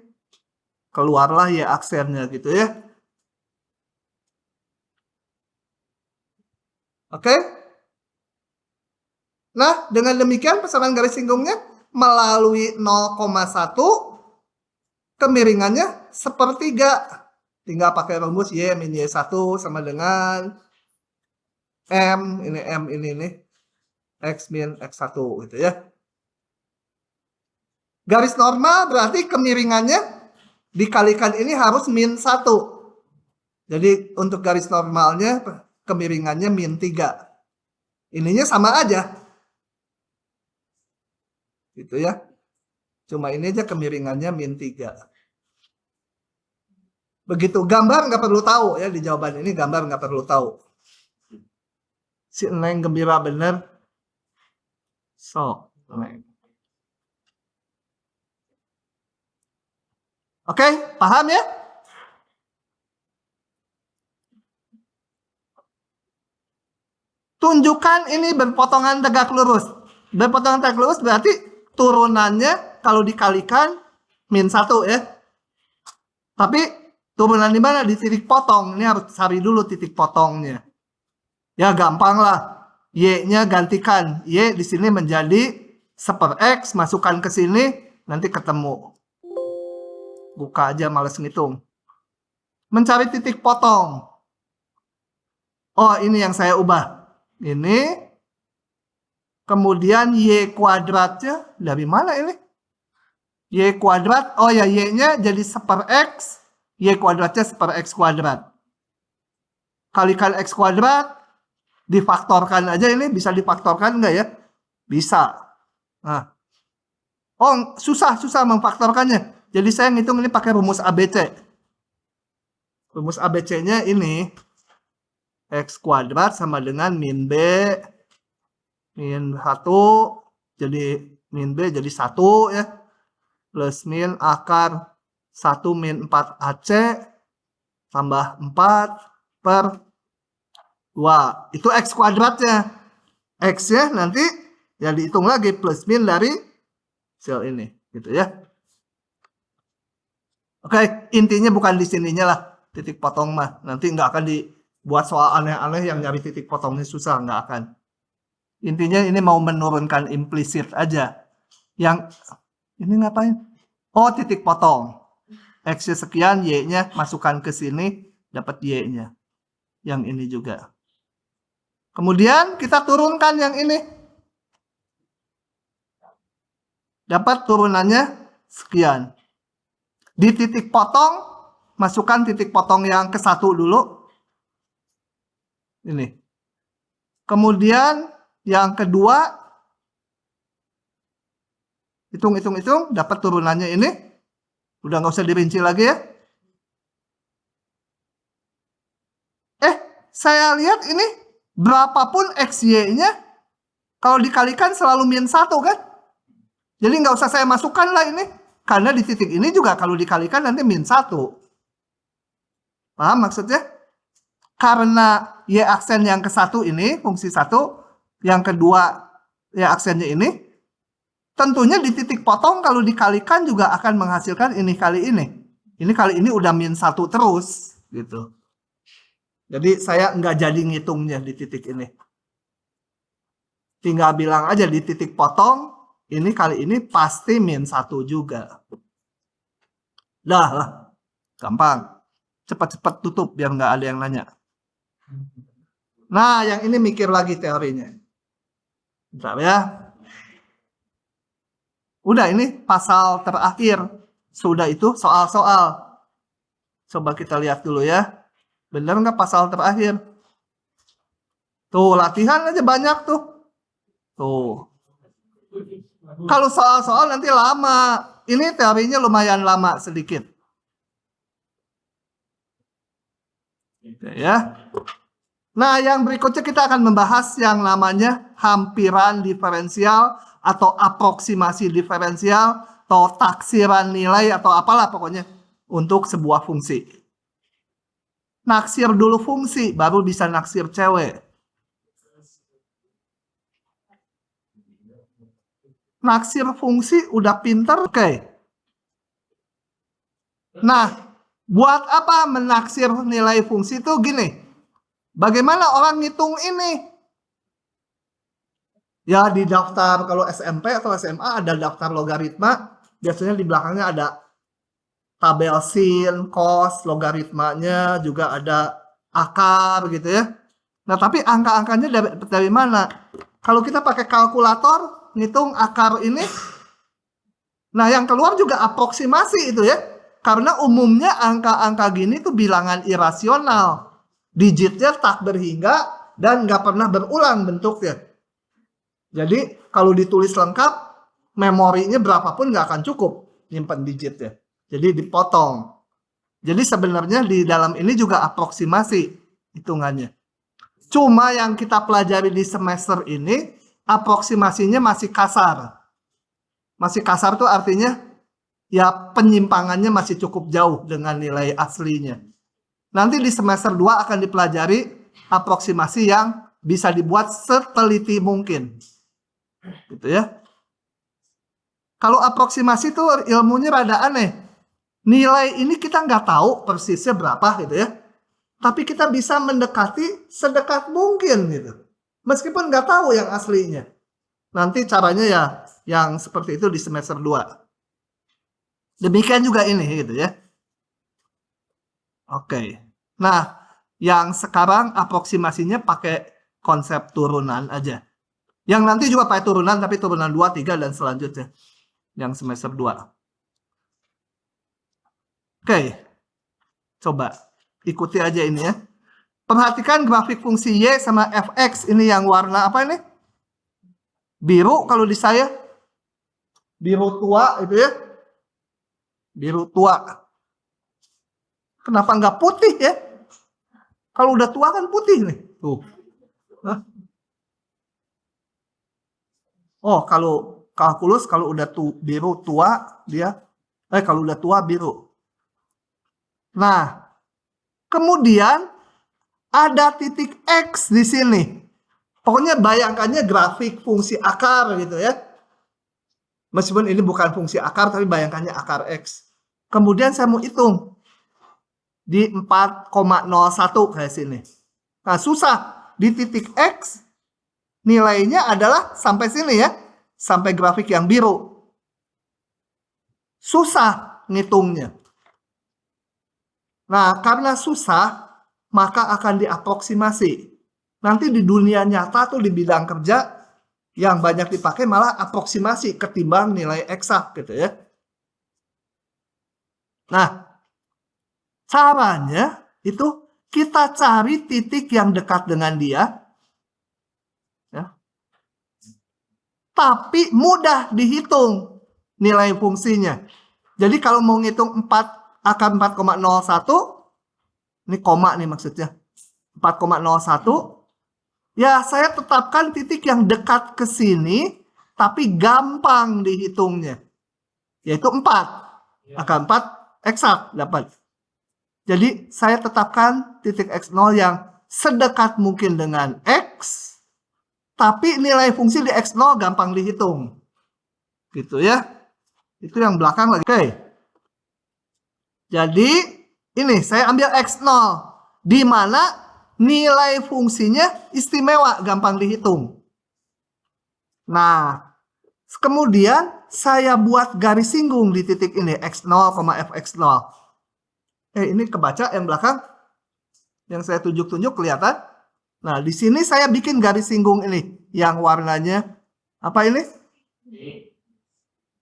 Keluarlah Y aksennya gitu ya. Oke? Nah, dengan demikian pesanan garis singgungnya melalui 0,1 kemiringannya sepertiga. Tinggal pakai rumus Y min Y1 sama dengan M, ini X min X1 gitu ya. Garis normal berarti kemiringannya dikalikan ini harus min 1. Jadi untuk garis normalnya kemiringannya min 3. Ininya sama aja. Gitu ya. Cuma ini aja kemiringannya min 3. Begitu, gambar nggak perlu tahu ya, di jawaban ini gambar nggak perlu tahu. Si Neng gembira bener. So, Neng. Oke, paham ya? Tunjukkan ini berpotongan tegak lurus. Berpotongan tegak lurus berarti turunannya kalau dikalikan min 1 ya. Tapi turunan di mana? Di titik potong. Ini harus cari dulu titik potongnya. Ya gampang lah. Y-nya gantikan. Y di sini menjadi 1/X. Masukkan ke sini. Nanti ketemu. Buka aja, males ngitung. Mencari titik potong. Oh, ini yang saya ubah. Ini. Kemudian Y kuadratnya. Dari mana ini? Y kuadrat. Oh ya, Y-nya jadi 1/X. Y kuadratnya 1/X kuadrat. Kalikan X kuadrat. Difaktorkan aja ini. Bisa difaktorkan enggak ya? Bisa. Nah. Oh, susah memfaktorkannya. Jadi saya ngitung ini pakai rumus ABC. Rumus ABC-nya ini. X kuadrat sama dengan min B. Min 1. Jadi min B jadi 1 ya. Plus min akar 1 min 4 AC. Tambah 4 per 2. Itu X kuadratnya. X-nya nanti ya dihitung lagi plus min dari sel ini. Gitu ya. Oke, intinya bukan di sininya lah. Titik potong mah. Nanti nggak akan dibuat soal aneh-aneh yang nyari titik potongnya susah. Nggak akan. Intinya ini mau menurunkan implisit aja. Yang ini ngapain? Oh, titik potong. X-nya sekian, Y-nya masukkan ke sini. Dapat Y-nya. Yang ini juga. Kemudian kita turunkan yang ini. Dapat turunannya sekian. Di titik potong, masukkan titik potong yang ke 1 dulu. Ini. Kemudian yang kedua, hitung, dapat turunannya ini. Udah nggak usah dirinci lagi ya. Saya lihat ini, berapapun XY-nya, kalau dikalikan selalu min 1 kan? Jadi nggak usah saya masukkan lah ini. Karena di titik ini juga kalau dikalikan nanti min 1. Paham maksudnya? karena Y aksen yang ke satu ini, fungsi 1, yang kedua Y aksennya ini, tentunya di titik potong kalau dikalikan juga akan menghasilkan ini kali ini. Ini kali ini udah min 1 terus, gitu. Jadi saya nggak jadi ngitungnya di titik ini. Tinggal bilang aja di titik potong, ini kali ini pasti min 1 juga. Dah lah, gampang. Cepat-cepat tutup biar nggak ada yang nanya. Nah, yang ini mikir lagi teorinya. Bentar ya. Udah, ini pasal terakhir. Sudah itu soal-soal. Coba kita lihat dulu ya. Bener nggak pasal terakhir? Tuh, latihan aja banyak tuh. Tuh. Kalau soal-soal nanti lama. Ini teorinya lumayan lama sedikit. Ya. Nah, yang berikutnya kita akan membahas yang namanya hampiran diferensial atau aproksimasi diferensial atau taksiran nilai atau apalah pokoknya untuk sebuah fungsi. Naksir dulu fungsi, baru bisa naksir cewek. Naksir fungsi udah pinter, oke. Nah, buat apa menaksir nilai fungsi itu gini. Bagaimana orang ngitung ini? Ya di daftar kalau SMP atau SMA ada daftar logaritma. Biasanya di belakangnya ada tabel sin, cos, logaritmanya, juga ada akar gitu ya. Nah tapi angka-angkanya dari mana? Kalau kita pakai kalkulator, ngitung akar ini. Nah yang keluar juga aproksimasi itu ya. Karena umumnya angka-angka gini tuh bilangan irasional. Digitnya tak berhingga dan nggak pernah berulang bentuknya. Jadi kalau ditulis lengkap, memorinya berapapun nggak akan cukup nyimpan digitnya. Jadi dipotong. Jadi sebenarnya di dalam ini juga aproksimasi hitungannya. Cuma yang kita pelajari di semester ini, aproksimasinya masih kasar. Masih kasar tuh artinya ya penyimpangannya masih cukup jauh dengan nilai aslinya. Nanti di semester 2 akan dipelajari aproksimasi yang bisa dibuat seteliti mungkin. Gitu ya. Kalau aproksimasi itu ilmunya rada aneh. Nilai ini kita nggak tahu persisnya berapa gitu ya. Tapi kita bisa mendekati sedekat mungkin gitu. Meskipun nggak tahu yang aslinya. Nanti caranya ya yang seperti itu di semester 2. Demikian juga ini gitu ya. Oke. Nah, yang sekarang aproksimasinya pakai konsep turunan aja. Yang nanti juga pakai turunan, tapi turunan 2, 3, dan selanjutnya. Yang semester 2. Oke. Coba ikuti aja ini ya. Perhatikan grafik fungsi Y sama Fx. Ini yang warna apa ini? Biru kalau di saya. Biru tua itu ya. Biru tua. Kenapa nggak putih ya? Kalau udah tua kan putih nih. Tuh. Hah? Oh, kalau kalkulus kalau udah biru tua dia kalau udah tua biru. Nah, kemudian ada titik X di sini. Pokoknya bayangkannya grafik fungsi akar gitu ya. Meskipun ini bukan fungsi akar tapi bayangkannya akar X. Kemudian saya mau hitung di 4,01 kayak sini. Nah, susah. Di titik X nilainya adalah sampai sini ya. Sampai grafik yang biru. Susah ngitungnya. Nah, karena susah, maka akan diaproksimasi. Nanti di dunia nyata tuh di bidang kerja, yang banyak dipakai malah aproksimasi ketimbang nilai eksak gitu ya. Nah, caranya itu kita cari titik yang dekat dengan dia. Ya. Tapi mudah dihitung nilai fungsinya. Jadi kalau mau ngitung 4 akar 4,01, ini koma nih maksudnya. 4,01, ya saya tetapkan titik yang dekat ke sini, tapi gampang dihitungnya. Yaitu 4. Akar 4 eksak dapat. Jadi saya tetapkan titik X0 yang sedekat mungkin dengan X, tapi nilai fungsi di X0 gampang dihitung. Gitu ya. Itu yang belakang lagi. Oke. Jadi ini saya ambil X0, di mana nilai fungsinya istimewa, gampang dihitung. Nah, kemudian saya buat garis singgung di titik ini, X0, Fx0. Ini kebaca yang belakang? Yang saya tunjuk-tunjuk kelihatan? Nah, di sini saya bikin garis singgung ini, yang warnanya, apa ini?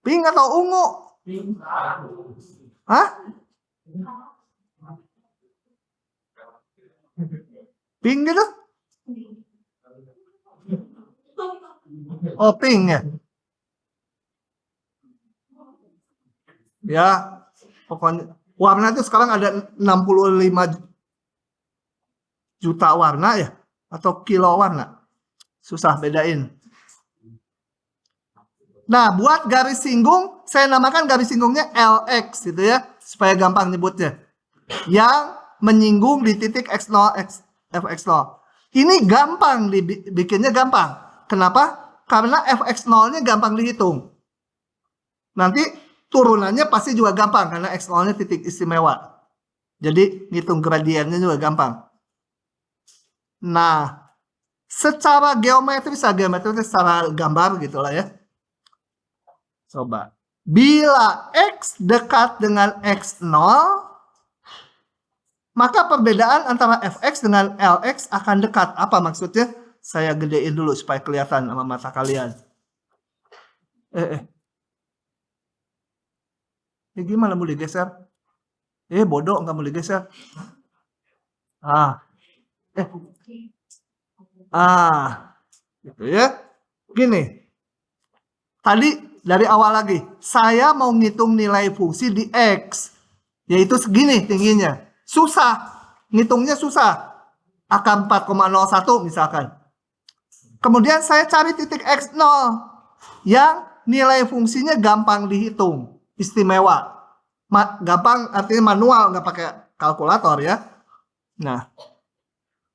Pink atau ungu? Hah? Pink gitu? Oh, pink ya? Ya, pokoknya warna itu sekarang ada 65 juta warna ya? Atau kilo warna? Susah bedain. Nah, buat garis singgung, saya namakan garis singgungnya LX gitu ya, supaya gampang nyebutnya. Yang menyinggung di titik X0, Fx0. Ini gampang, dibikinnya gampang. Kenapa? Karena Fx0-nya gampang dihitung. Nanti turunannya pasti juga gampang, karena X0-nya titik istimewa. Jadi, ngitung gradiennya juga gampang. Nah, secara geometris secara gambar gitu lah ya. Coba. Bila X dekat dengan X0, maka perbedaan antara Fx dengan Lx akan dekat. Apa maksudnya? Saya gedein dulu supaya kelihatan sama mata kalian. Gimana mau digeser? Bodoh, nggak mau digeser. Gitu ya. Gini. Tadi dari awal lagi, saya mau ngitung nilai fungsi di X, yaitu segini tingginya. Susah, ngitungnya susah. Angka 4,01 misalkan. Kemudian saya cari titik X0, yang nilai fungsinya gampang dihitung, istimewa. Gampang artinya manual, nggak pakai kalkulator ya. Nah,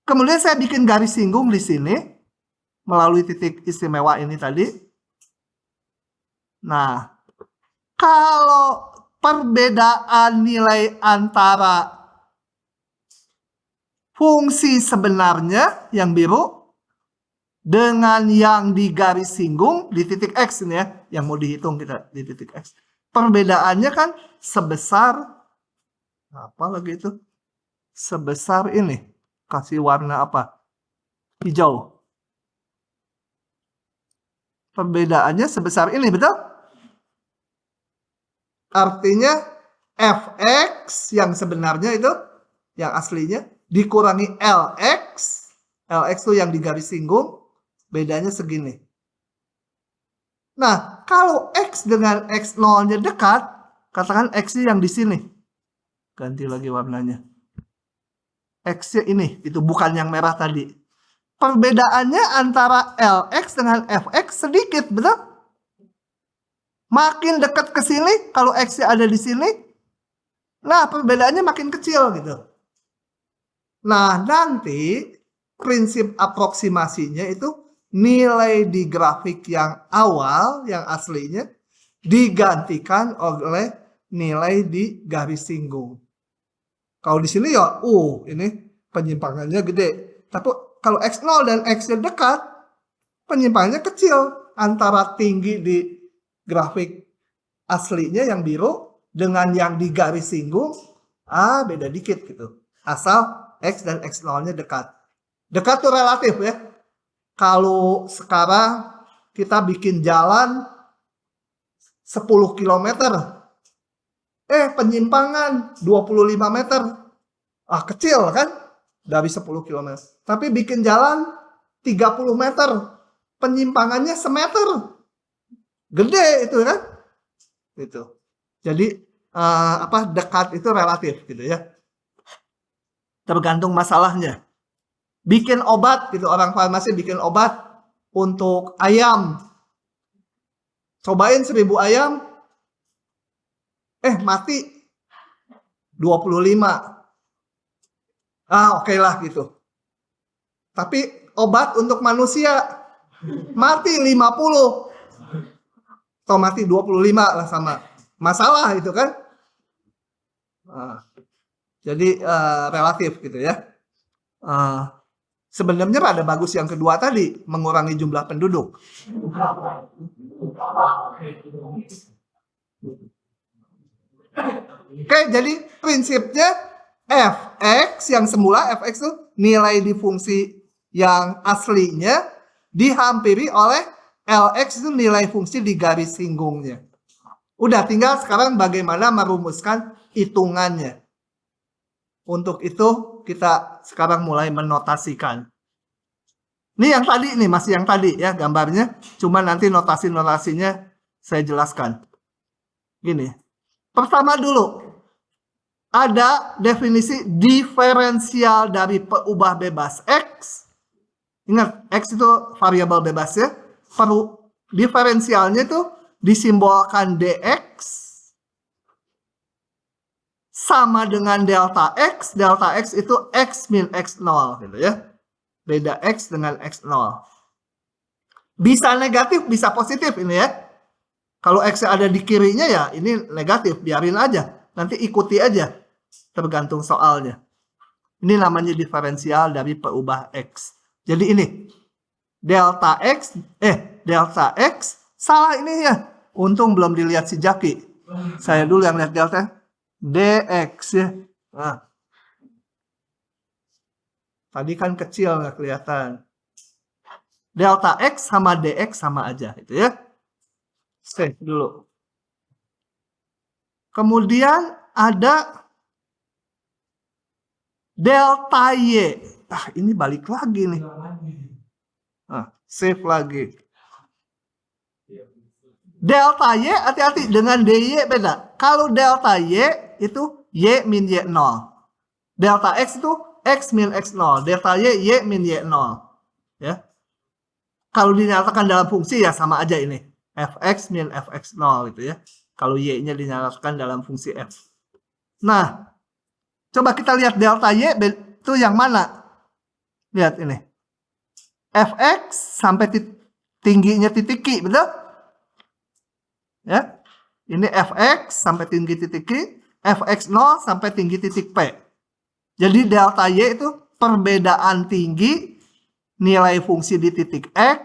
kemudian saya bikin garis singgung di sini, melalui titik istimewa ini tadi. Nah, kalau perbedaan nilai antara fungsi sebenarnya yang biru dengan yang di garis singgung di titik X ini ya, yang mau dihitung kita di titik X. Perbedaannya kan sebesar, apa lagi itu? Sebesar ini. Kasih warna apa? Hijau. Perbedaannya sebesar ini, betul? Artinya Fx yang sebenarnya itu, yang aslinya, dikurangi Lx. Lx itu yang di garis singgung, bedanya segini. Nah, kalau X dengan X0-nya dekat, katakan X yang di sini. Ganti lagi warnanya. X-nya ini, itu bukan yang merah tadi. Perbedaannya antara Lx dengan Fx sedikit, betul? Makin dekat ke sini, kalau X-nya ada di sini, nah perbedaannya makin kecil gitu. Nah, nanti prinsip aproksimasinya itu nilai di grafik yang awal, yang aslinya, digantikan oleh nilai di garis singgung. Kalau di sini ya, ini penyimpangannya gede. Tapi kalau X0 dan X-nya dekat, penyimpangannya kecil antara tinggi di grafik aslinya yang biru dengan yang di garis singgung, beda dikit gitu. Asal X dan X0-nya dekat. Dekat tuh relatif ya. Kalau sekarang kita bikin jalan 10 km, penyimpangan 25 meter. Kecil kan? Dari 10 km. Tapi bikin jalan 30 meter, penyimpangannya semeter. Gede itu kan? Gitu. Jadi dekat itu relatif gitu ya. Tergantung masalahnya. Bikin obat gitu, orang farmasi bikin obat untuk ayam. Cobain 1000 ayam, mati 25. Oke lah gitu. Tapi obat untuk manusia mati 50 atau mati 25 lah sama. Masalah itu kan. Jadi relatif gitu ya. Sebenarnya ada bagus yang kedua tadi, mengurangi jumlah penduduk. Oke, jadi prinsipnya fx yang semula fx itu nilai di fungsi yang aslinya dihampiri oleh lx itu nilai fungsi di garis singgungnya. Udah, tinggal sekarang bagaimana merumuskan hitungannya. Untuk itu kita sekarang mulai menotasikan. Ini yang tadi nih, masih yang tadi ya gambarnya. Cuma nanti notasi-notasinya saya jelaskan. Gini. Pertama dulu, ada definisi diferensial dari peubah bebas X. Ingat, X itu variabel bebas ya. Diferensialnya itu disimbolkan DX sama dengan delta X. Delta X itu X min X0 gitu ya. Beda X dengan X0. Bisa negatif, bisa positif ini ya. Kalau X ada di kirinya ya ini negatif, biarin aja. Nanti ikuti aja, tergantung soalnya. Ini namanya diferensial dari peubah X. Jadi ini, delta X, salah ini ya. Untung belum dilihat si Jaki. Saya dulu yang lihat delta. DX ya. Nah. Tadi kan kecil nggak kelihatan. Delta X sama DX sama aja gitu ya. Oke, dulu. Kemudian ada delta Y. Ini balik lagi nih. Save lagi. Delta Y, hati-hati dengan DY beda. Kalau delta Y itu Y min Y0. Delta X itu X min X0. Delta Y min Y0. Ya. Kalau dinyatakan dalam fungsi ya sama aja ini. Fx min Fx0 gitu ya. Kalau Y-nya dinyatakan dalam fungsi F. Nah, coba kita lihat delta Y itu yang mana? Lihat ini. Fx sampai tingginya titik Q, betul? Ya. Ini Fx sampai tinggi titik Q, Fx0 sampai tinggi titik P. Jadi delta Y itu perbedaan tinggi nilai fungsi di titik X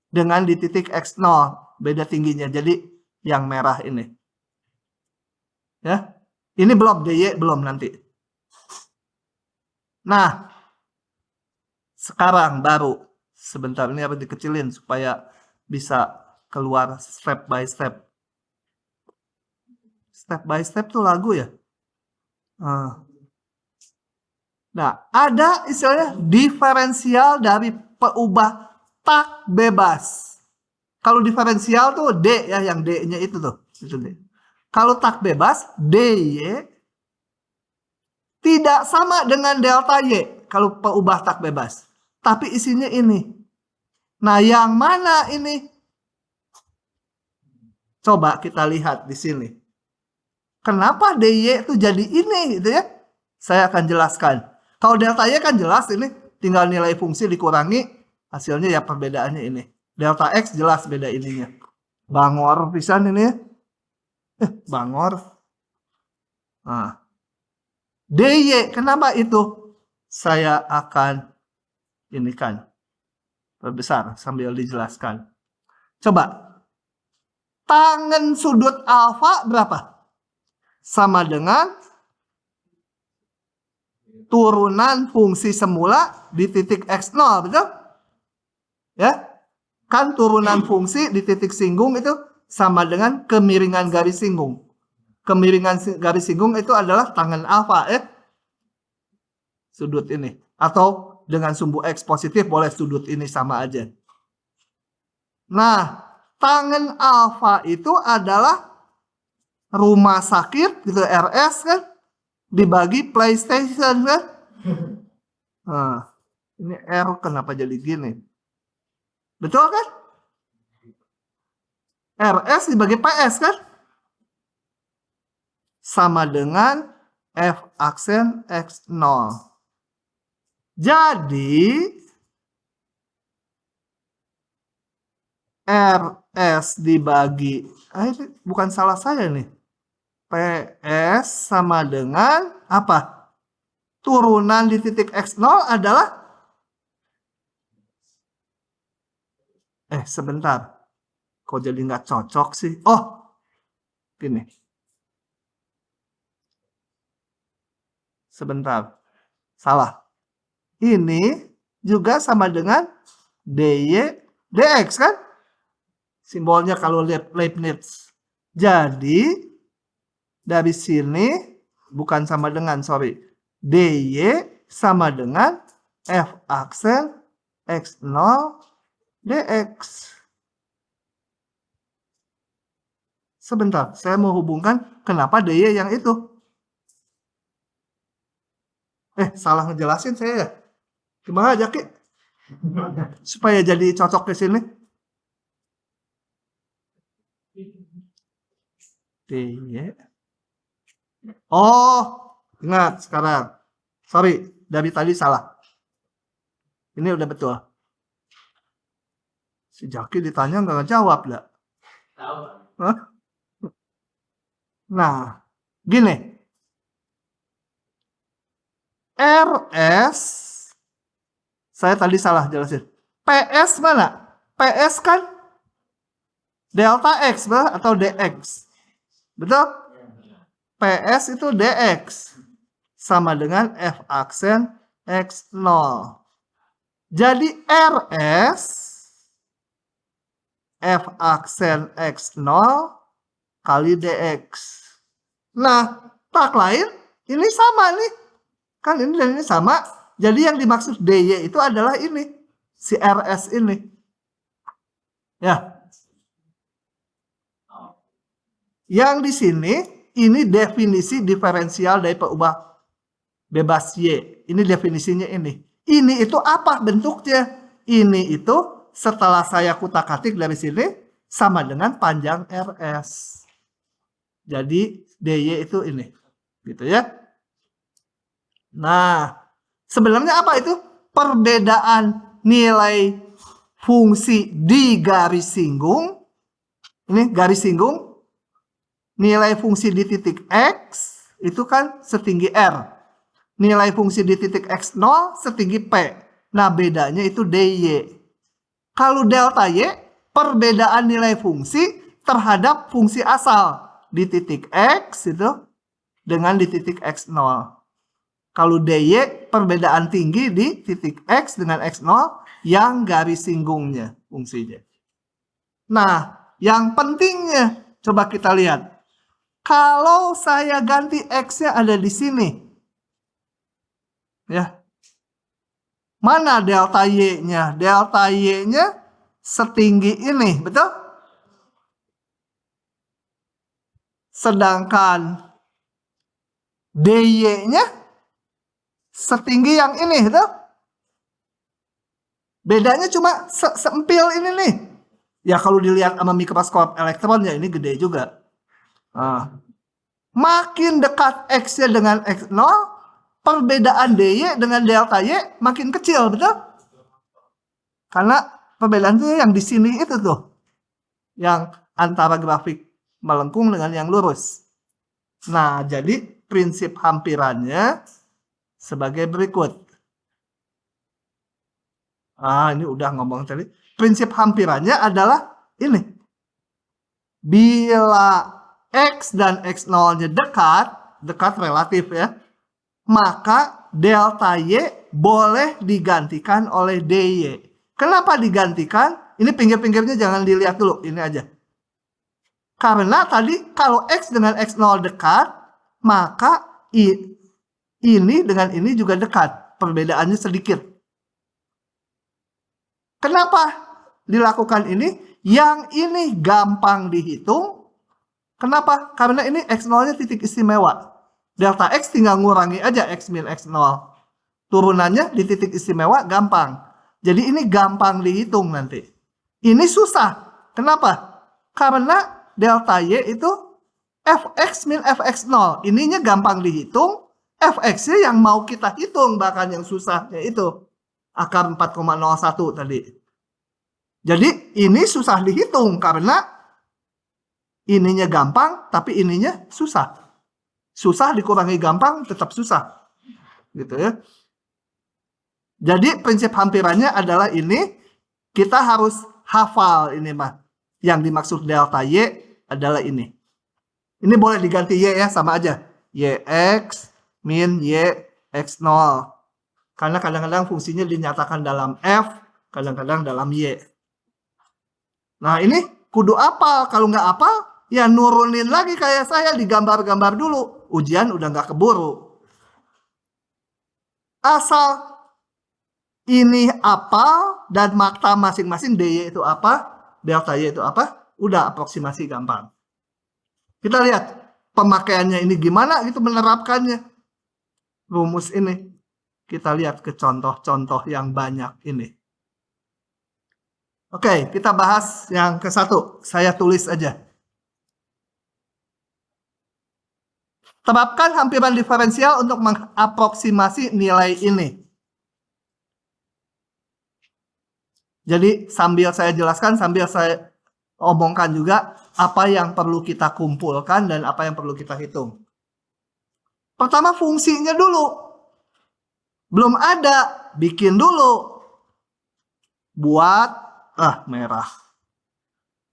dengan di titik X0. Beda tingginya. Jadi yang merah ini. Ya. Ini belum, DY belum nanti. Nah, sekarang baru. Sebentar ini harus dikecilin supaya bisa keluar step by step. Step by step tuh lagu ya. Nah, ada istilahnya diferensial dari peubah tak bebas. Kalau diferensial tuh D ya, yang D-nya itu tuh. Itu D. Kalau tak bebas, DY tidak sama dengan delta Y. Kalau peubah tak bebas. Tapi isinya ini. Nah, yang mana ini? Coba kita lihat di sini. Kenapa DY itu jadi ini gitu ya? Saya akan jelaskan. Kalau delta Y kan jelas ini tinggal nilai fungsi dikurangi, hasilnya ya perbedaannya ini. Delta X jelas beda ininya. Bangor pisan ini ya. Bangor. Nah. DY kenapa itu? Saya akan ini kan perbesar sambil dijelaskan. Coba. Tangen sudut alfa berapa? Sama dengan turunan fungsi semula di titik X0, betul? Ya. Kan turunan fungsi di titik singgung itu sama dengan kemiringan garis singgung. Kemiringan garis singgung itu adalah tangen alfa ya. Sudut ini. Atau dengan sumbu X positif boleh sudut ini sama aja. Nah, tangen alfa itu adalah rumah sakit gitu, RS kan, dibagi PlayStation kan. Nah, ini R kenapa jadi gini? Betul kan? RS dibagi PS kan? Sama dengan F aksen X0. Jadi RS dibagi, ini bukan salah saya nih. PS sama dengan apa? Turunan di titik X0 adalah, sebentar. Kok jadi nggak cocok sih? Oh, gini. Sebentar. Salah. Ini juga sama dengan DY DX kan? Simbolnya kalau Leibniz. Jadi dari sini bukan sama dengan, sorry. DY sama dengan F aksen X0 DX. Sebentar, saya mau hubungkan kenapa DY yang itu. Salah ngejelasin saya ya. Gimana aja, Ki? Supaya jadi cocok ke sini. DY. Oh, ingat sekarang. Sorry, dari tadi salah. Ini udah betul. Si Jaki ditanya nggak ngejawab lah. Nah, gini. RS, saya tadi salah jelasin. PS mana? PS kan delta X atau DX. Betul? PS itu DX. Sama dengan F aksen X0. Jadi RS F aksen X0 kali DX. Nah, tak lain ini sama nih. Kan ini dan ini sama. Jadi yang dimaksud DY itu adalah ini. Si RS ini. Ya. Yang di sini, ini definisi diferensial dari peubah bebas Y. Ini definisinya ini. Ini itu apa bentuknya? Ini itu setelah saya kutak-atik dari sini sama dengan panjang RS. Jadi DY itu ini. Gitu ya. Nah, sebenarnya apa itu? Perbedaan nilai fungsi di garis singgung. Ini garis singgung. Nilai fungsi di titik X itu kan setinggi R. Nilai fungsi di titik X0 setinggi P. Nah, bedanya itu DY. Kalau delta Y, perbedaan nilai fungsi terhadap fungsi asal di titik X itu dengan di titik X0. Kalau DY, perbedaan tinggi di titik X dengan X0 yang garis singgungnya fungsinya. Nah, yang pentingnya coba kita lihat. Kalau saya ganti X-nya ada di sini. Ya. Mana delta Y-nya? Delta Y-nya setinggi ini, betul? Sedangkan DY-nya setinggi yang ini, betul? Bedanya cuma seempil ini nih. Ya kalau dilihat sama mikroskop elektron ya ini gede juga. Makin dekat X-nya dengan X0, perbedaan DY dengan delta Y makin kecil, betul? Karena perbedaan itu yang di sini itu tuh. Yang antara grafik melengkung dengan yang lurus. Nah, jadi prinsip hampirannya sebagai berikut. Ini udah ngomong tadi. Prinsip hampirannya adalah ini. Bila X dan X0-nya dekat relatif ya, maka delta Y boleh digantikan oleh DY. Kenapa digantikan? Ini pinggir-pinggirnya jangan dilihat dulu, ini aja. Karena tadi kalau X dengan X0 dekat, maka ini dengan ini juga dekat, perbedaannya sedikit. Kenapa dilakukan ini? Yang ini gampang dihitung. Kenapa? Karena ini X0-nya titik istimewa. Delta X tinggal ngurangi aja X min X0. Turunannya di titik istimewa gampang. Jadi ini gampang dihitung nanti. Ini susah. Kenapa? Karena delta Y itu Fx min Fx0. Ininya gampang dihitung. fx-nya yang mau kita hitung, bahkan yang susahnya itu. Akar 4,01 tadi. Jadi ini susah dihitung karena ininya gampang, tapi ininya susah. Susah dikurangi gampang, tetap susah. Gitu ya. Jadi prinsip hampirannya adalah ini, kita harus hafal ini mah. Yang dimaksud delta Y adalah ini. Ini boleh diganti Y ya, sama aja. YX min YX0. Karena kadang-kadang fungsinya dinyatakan dalam F, kadang-kadang dalam Y. Nah ini kudu apal, kalau nggak apal, ya nurunin lagi kayak saya, digambar-gambar dulu. Ujian udah nggak keburu. Asal ini apal dan makta masing-masing dy itu apa, delta y itu apa, udah aproksimasi gampang. Kita lihat pemakaiannya ini gimana gitu menerapkannya. Rumus ini. Kita lihat ke contoh-contoh yang banyak ini. Oke, kita bahas yang ke-1. Saya tulis aja. Terapkan hampiran diferensial untuk mengaproksimasi nilai ini. Jadi sambil saya jelaskan, sambil saya omongkan juga apa yang perlu kita kumpulkan dan apa yang perlu kita hitung. Pertama fungsinya dulu. Belum ada, bikin dulu. Buat, merah.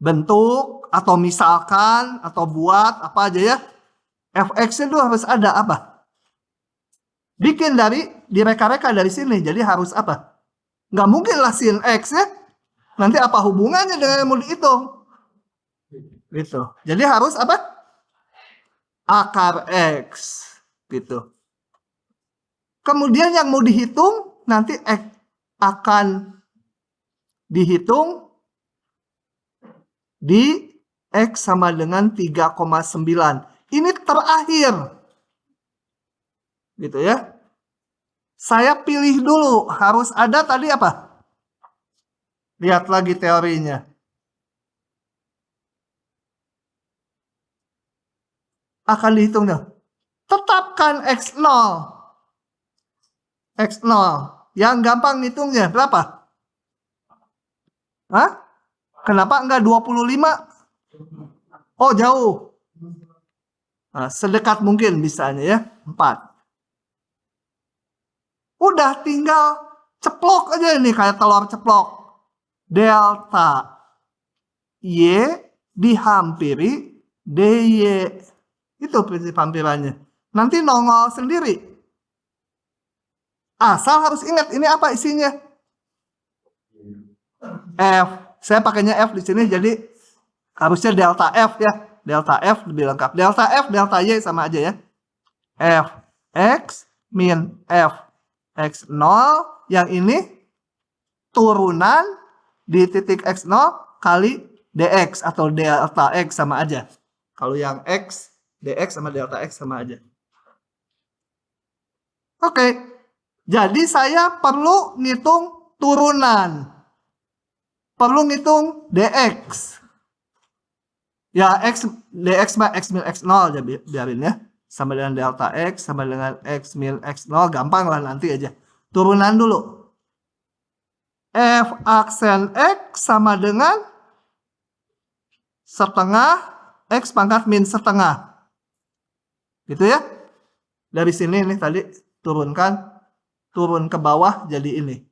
Bentuk, atau misalkan, atau buat, apa aja ya. Fx itu harus ada apa? Bikin direka-reka dari sini, jadi harus apa? Nggak mungkin lah sin X ya. Nanti apa hubungannya dengan yang mau dihitung? Gitu. Jadi harus apa? Akar X. Gitu. Kemudian yang mau dihitung, nanti X akan dihitung di X sama dengan 3,9. Ini terakhir. Gitu ya. Saya pilih dulu, harus ada tadi apa? Lihat lagi teorinya. Akan dihitung dong. Tetapkan X0. X0. Yang gampang ngitungnya berapa? Hah? Kenapa enggak 25? Oh, jauh. Nah, sedekat mungkin bisanya ya. 4. Udah tinggal ceplok aja ini kayak telur ceplok. Delta Y dihampiri dy. Itu prinsip hampirannya. Nanti nongol sendiri. Asal harus ingat ini apa isinya. F. Saya pakainya F di sini jadi harusnya delta F ya. Delta F lebih lengkap. Delta F, delta Y sama aja ya. F X min F X0 yang ini turunan di titik X0 kali dx atau delta X sama aja. Kalau yang X, dx sama delta X sama aja. Oke, jadi saya perlu ngitung turunan. Perlu ngitung dx. Ya, dx mah X min X0 aja biarin ya. Sama dengan delta X, sama dengan X min X0, gampang lah nanti aja. Turunan dulu. F aksen X sama dengan setengah X pangkat min setengah. Gitu ya. Dari sini nih tadi turunkan, turun ke bawah jadi ini.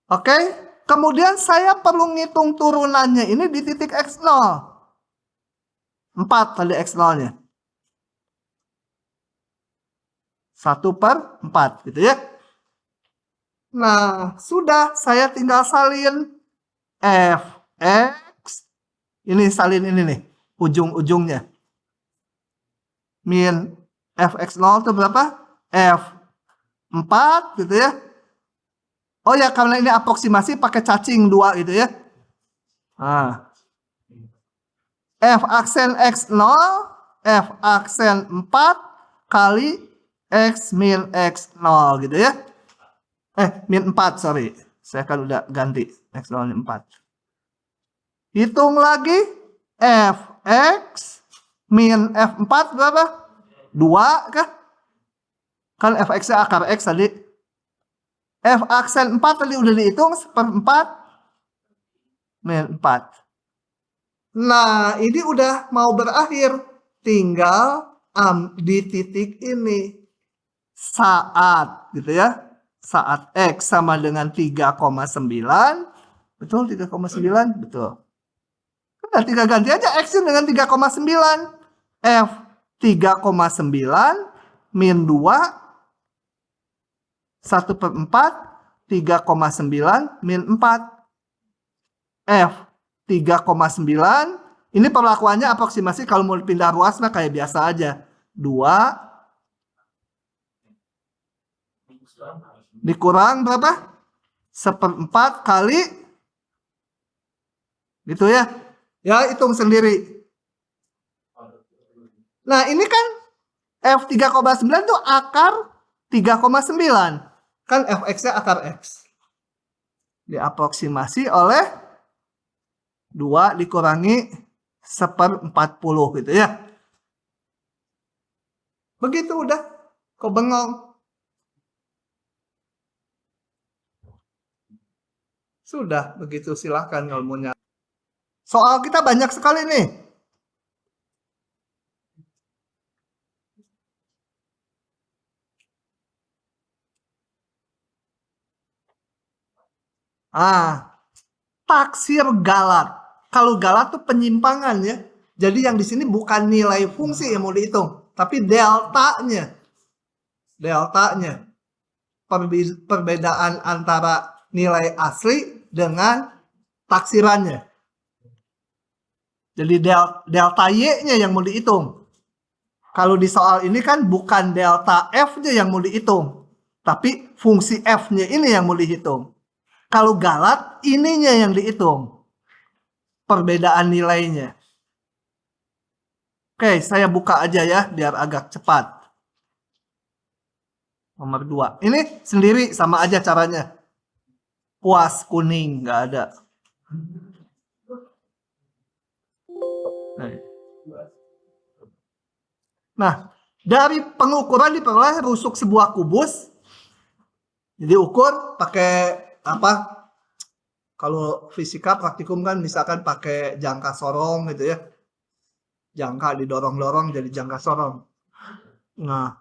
Oke, kemudian saya perlu ngitung turunannya ini di titik X0. 4 tadi X0-nya. 1/4 gitu ya. Nah, sudah saya tinggal salin Fx. Ini salin ini nih, ujung-ujungnya. Min Fx0 itu berapa? F4 gitu ya. Oh ya, karena ini aproksimasi pakai cacing 2 gitu ya. Nah. F aksen X0, F aksen 4 kali X min X0 gitu ya. Min 4, sorry. Saya kan udah ganti. X0 min 4. Hitung lagi Fx min F4 berapa? 2 kah? Kan Fx-nya akar X tadi. F aksen 4 tadi udah dihitung, 1/4 min 4. Nah, ini udah mau berakhir. Tinggal di titik ini. Saat, gitu ya. Saat X sama dengan 3,9. Betul, 3,9? Betul. Nah, tinggal ganti aja X dengan 3,9. F 3,9 min 2 1/4 3,9 min 4. F 3,9. Ini perlakuannya aproksimasi kalau mau pindah ruas mah kayak biasa aja. 2 dikurang berapa? 1/4 kali gitu ya. Ya, hitung sendiri. Nah, ini kan F 3,9 itu akar 3,9. Kan Fx-nya akar X. Diaproksimasi oleh 2 dikurangi 1/40 gitu ya. Begitu udah. Kok bengong? Sudah, begitu silahkan ilmunya. Soal kita banyak sekali nih. Taksir galat. Kalau galat tuh penyimpangan ya. Jadi yang di sini bukan nilai fungsi yang mau dihitung, tapi deltanya. Deltanya. Perbedaan antara nilai asli dengan taksirannya. Jadi delta Y-nya yang mau dihitung. Kalau di soal ini kan bukan delta F-nya yang mau dihitung, tapi fungsi F-nya ini yang mau dihitung. Kalau galat, ininya yang dihitung. Perbedaan nilainya. Oke, saya buka aja ya, biar agak cepat. Nomor 2. Ini sendiri sama aja caranya. Puas kuning, nggak ada. Nah, dari pengukuran diperoleh rusuk sebuah kubus. Jadi ukur pakai apa? Kalau fisika praktikum kan misalkan pakai jangka sorong gitu ya. Jangka didorong-dorong jadi jangka sorong. Nah,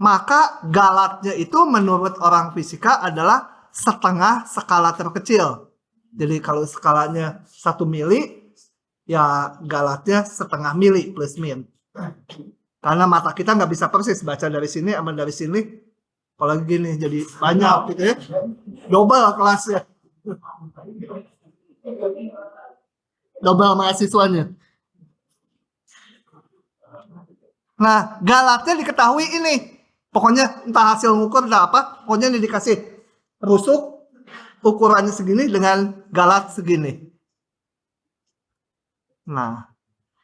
maka galatnya itu menurut orang fisika adalah setengah skala terkecil. Jadi kalau skalanya 1 mili, ya galatnya setengah mili plus min. Karena mata kita nggak bisa persis baca dari sini sama dari sini. Kalau gini jadi banyak gitu ya. Double kelasnya. Double mahasiswanya. Nah, galatnya diketahui ini. Pokoknya entah hasil ngukur entah apa, pokoknya ini dikasih rusuk ukurannya segini dengan galat segini. Nah,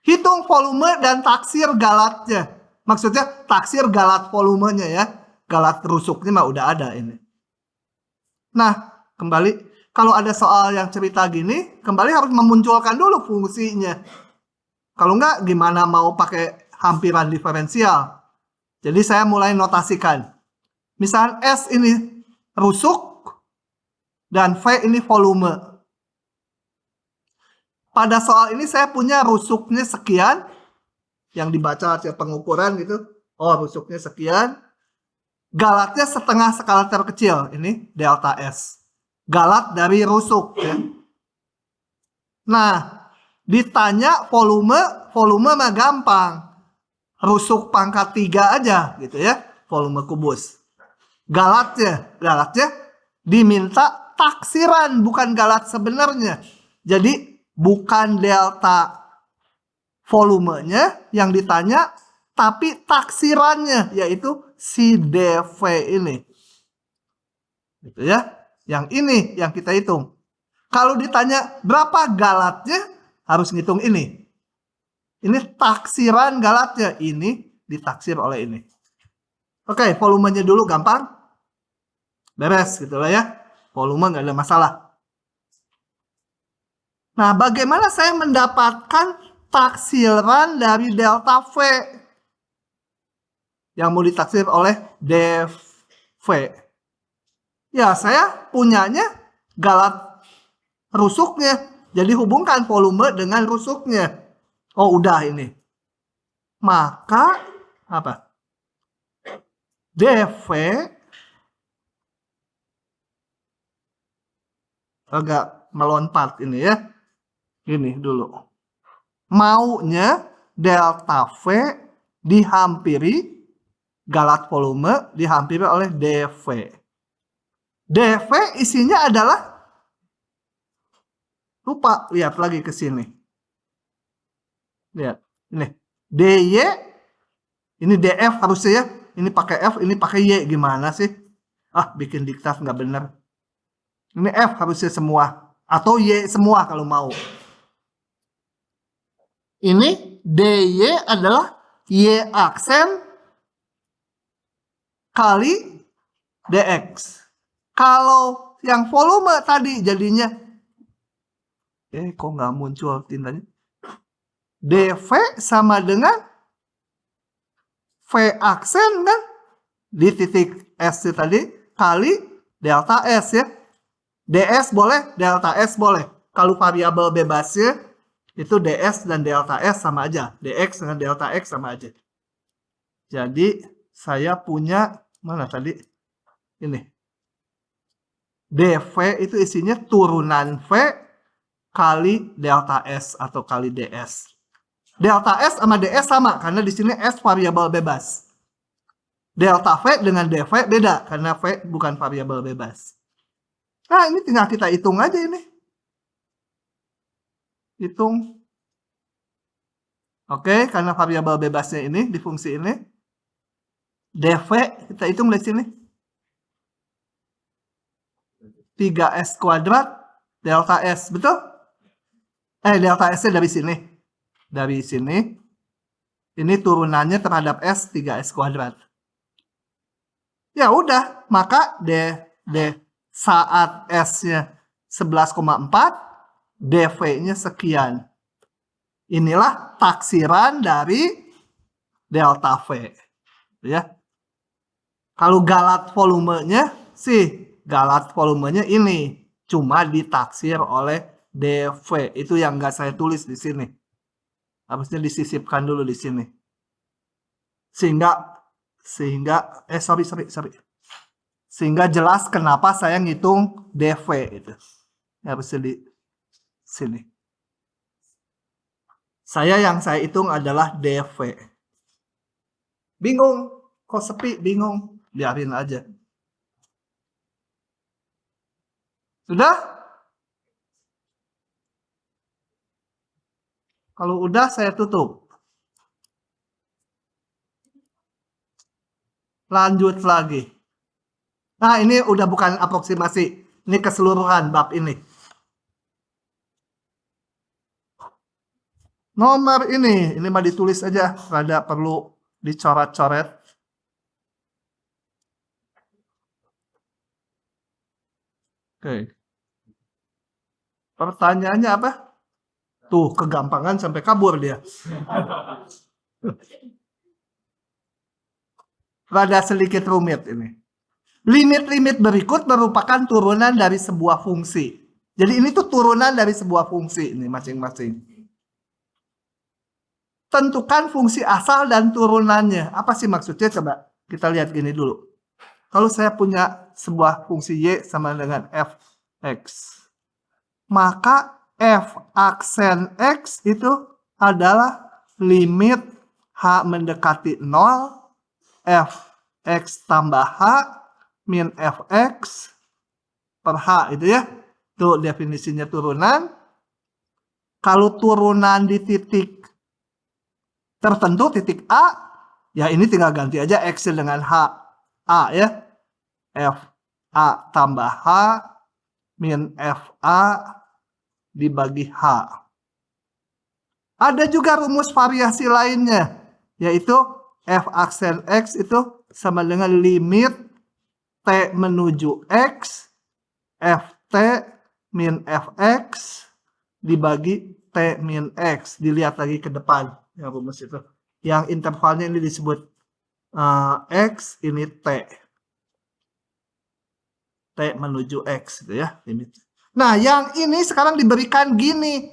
hitung volume dan taksir galatnya. Maksudnya taksir galat volumenya ya. Galat rusuknya mah udah ada ini. Nah, kembali kalau ada soal yang cerita gini, kembali harus memunculkan dulu fungsinya. Kalau enggak gimana mau pakai hampiran diferensial. Jadi saya mulai notasikan. Misalnya S ini rusuk dan V ini volume. Pada soal ini saya punya rusuknya sekian yang dibaca hasil pengukuran gitu. Oh, rusuknya sekian. Galatnya setengah skala terkecil. Ini delta S. Galat dari rusuk ya. Nah, ditanya volume mah gampang. Rusuk pangkat 3 aja gitu ya, volume kubus. Galatnya diminta taksiran bukan galat sebenarnya. Jadi bukan delta volumenya yang ditanya, tapi taksirannya yaitu si dV ini. Gitu ya. Yang ini yang kita hitung. Kalau ditanya berapa galatnya, harus ngitung ini. Ini taksiran galatnya. Ini ditaksir oleh ini. Oke, volumenya dulu gampang. Beres gitu lah ya. Volume nggak ada masalah. Nah, bagaimana saya mendapatkan taksiran dari delta V yang mau ditaksir oleh dV. Ya, saya punyanya galat rusuknya. Jadi hubungkan volume dengan rusuknya. Oh, udah ini. Maka apa? dV agak melompat ini ya. Ini dulu. Maunya delta V dihampiri galat volume dihampiri oleh dV. dV isinya adalah, lupa, lihat lagi ke sini. Lihat, ini dy, ini df harusnya ya. Ini pakai f, ini pakai y, gimana sih? Ah, bikin diktat nggak bener. Ini f harusnya semua, atau y semua kalau mau. Ini dy adalah y aksen kali dx. Kalau yang volume tadi jadinya, kok nggak muncul tindanya? dv sama dengan v aksen kan di titik s tadi kali delta s ya. ds boleh, delta s boleh. Kalau variabel bebasnya itu ds dan delta s sama aja. dx dengan delta x sama aja. Jadi saya punya, mana tadi? Ini. dv itu isinya turunan v kali delta s atau kali ds. Delta s sama ds sama karena di sini s variabel bebas. Delta v dengan dv beda karena v bukan variabel bebas. Nah, ini tinggal kita hitung aja ini. Hitung. Oke, karena variabel bebasnya ini di fungsi ini. dv kita hitung dari sini. 3s kuadrat delta s, betul? Delta s-nya dari sini. Dari sini. Ini turunannya terhadap s 3s kuadrat. Ya udah, maka d saat s-nya 11,4, dv-nya sekian. Inilah taksiran dari delta v. Ya. Kalau galat volumenya sih, galat volumenya ini cuma ditaksir oleh dv. Itu yang nggak saya tulis di sini. Harusnya disisipkan dulu di sini. Sehingga jelas kenapa saya ngitung dv itu. Harusnya di sini. Yang saya hitung adalah dv. Bingung? Kok sepi? Bingung? Biarin aja. Sudah? Kalau udah saya tutup. Lanjut lagi. Nah, ini udah bukan aproksimasi. Ini keseluruhan bab ini. Nomor ini mah ditulis aja. Rada perlu dicoret-coret. Oke. Pertanyaannya apa? Tuh, kegampangan sampai kabur dia. Rada sedikit rumit ini. Limit-limit berikut merupakan turunan dari sebuah fungsi. Jadi ini tuh turunan dari sebuah fungsi ini masing-masing. Tentukan fungsi asal dan turunannya. Apa sih maksudnya? Coba kita lihat gini dulu. Kalau saya punya sebuah fungsi y sama dengan fx, maka f aksen x itu adalah limit h mendekati 0, fx tambah h min fx per h itu ya. Itu definisinya turunan. Kalau turunan di titik tertentu, titik A, ya ini tinggal ganti aja x dengan h. A ya. F A tambah H min FA dibagi H. Ada juga rumus variasi lainnya, yaitu F aksen X itu sama dengan limit T menuju X, FT min Fx dibagi T T min X. Dilihat lagi ke depan. Ya, rumus itu. Yang intervalnya ini disebut X, ini T. T menuju X gitu ya. Limit. Nah, yang ini sekarang diberikan gini.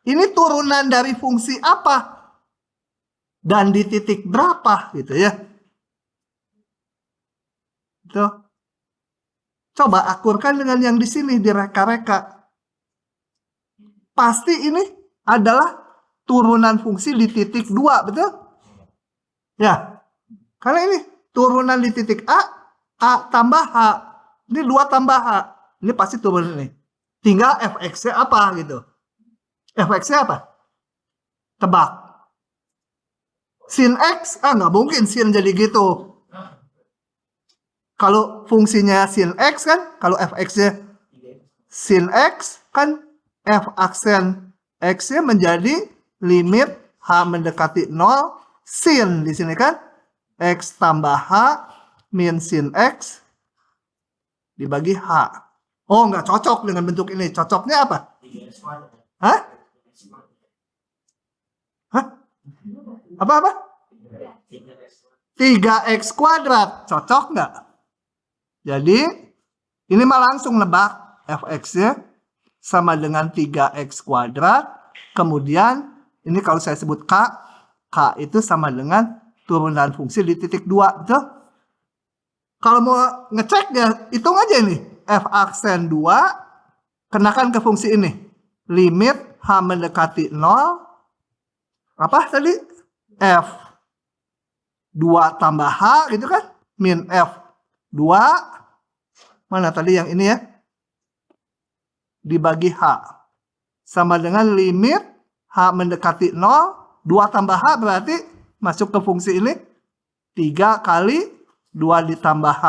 Ini turunan dari fungsi apa? Dan di titik berapa gitu ya. Tuh. Coba akurkan dengan yang di sini, direka-reka. Pasti ini adalah turunan fungsi di titik 2, betul? Ya. Karena ini turunan di titik A tambah H. Ini 2 tambah H. Ini pasti turunan ini. Tinggal fx-nya apa gitu. Fx-nya apa? Tebak. Sin X, nggak mungkin sin jadi gitu. Kalau fungsinya sin X kan, kalau fx-nya sin X kan f aksen X-nya menjadi limit H mendekati 0 sin di sini kan. X tambah H min sin X dibagi H. Oh, nggak cocok dengan bentuk ini. Cocoknya apa? Hah? Hah? Apa-apa? 3x kuadrat. Cocok nggak? Jadi, ini mah langsung nebak fx-nya sama dengan 3x kuadrat. Kemudian, ini kalau saya sebut K itu sama dengan turunan fungsi di titik 2. Betul? Kalau mau ngecek ya, hitung aja ini. F aksen 2, kenakan ke fungsi ini. Limit H mendekati 0. Apa tadi? F 2 tambah H gitu kan? Min F 2. Mana tadi yang ini ya? Dibagi H. Sama dengan limit H mendekati 0. 2 tambah H berarti masuk ke fungsi ini. 3 kali 2 ditambah H